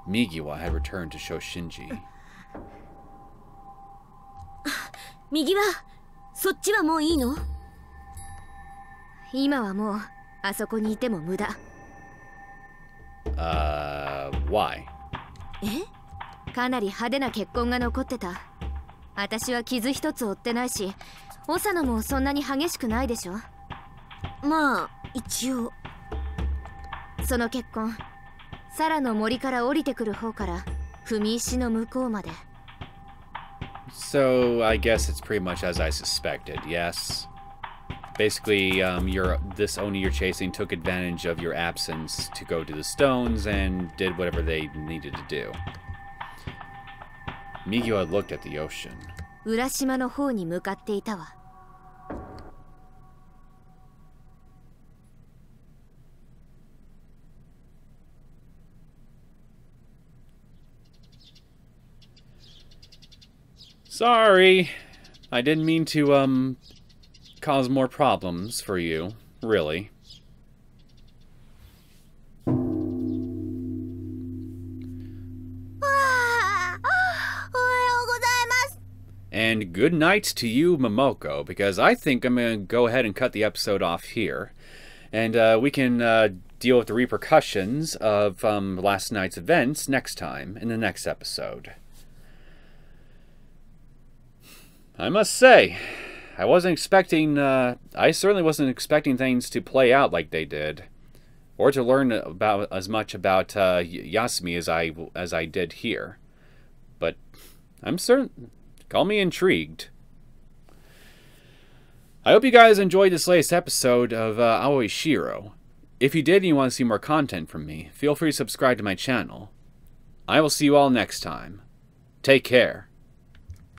Migiwa had returned to show Shinji. 右はそっちはもういいの？今はもうあそこにいても無駄。Why? かなり派手な血痕が残ってた。私は傷一つ負ってないし、長野もそんなに激しくないでしょ。まあ一応。その血痕、サラの森から降りてくる方から踏み石の向こうまで。So, I guess it's pretty much as I suspected, yes? Basically, this Oni you're chasing took advantage of your absence to go to the stones and did whatever they needed to do. Migiwa looked at the ocean. 浦島の方に向かっていたわ。Sorry, I didn't mean to, cause more problems for you, really. And good night to you, Momoko, because I think I'm going to go ahead and cut the episode off here. And we can deal with the repercussions of last night's events next time, in the next episode. I must say, I certainly wasn't expecting things to play out like they did, or to learn about as much about Yasumi as I did here. But I'm certain, call me intrigued. I hope you guys enjoyed this latest episode of Aoi Shiro. If you did and you want to see more content from me, feel free to subscribe to my channel. I will see you all next time. Take care.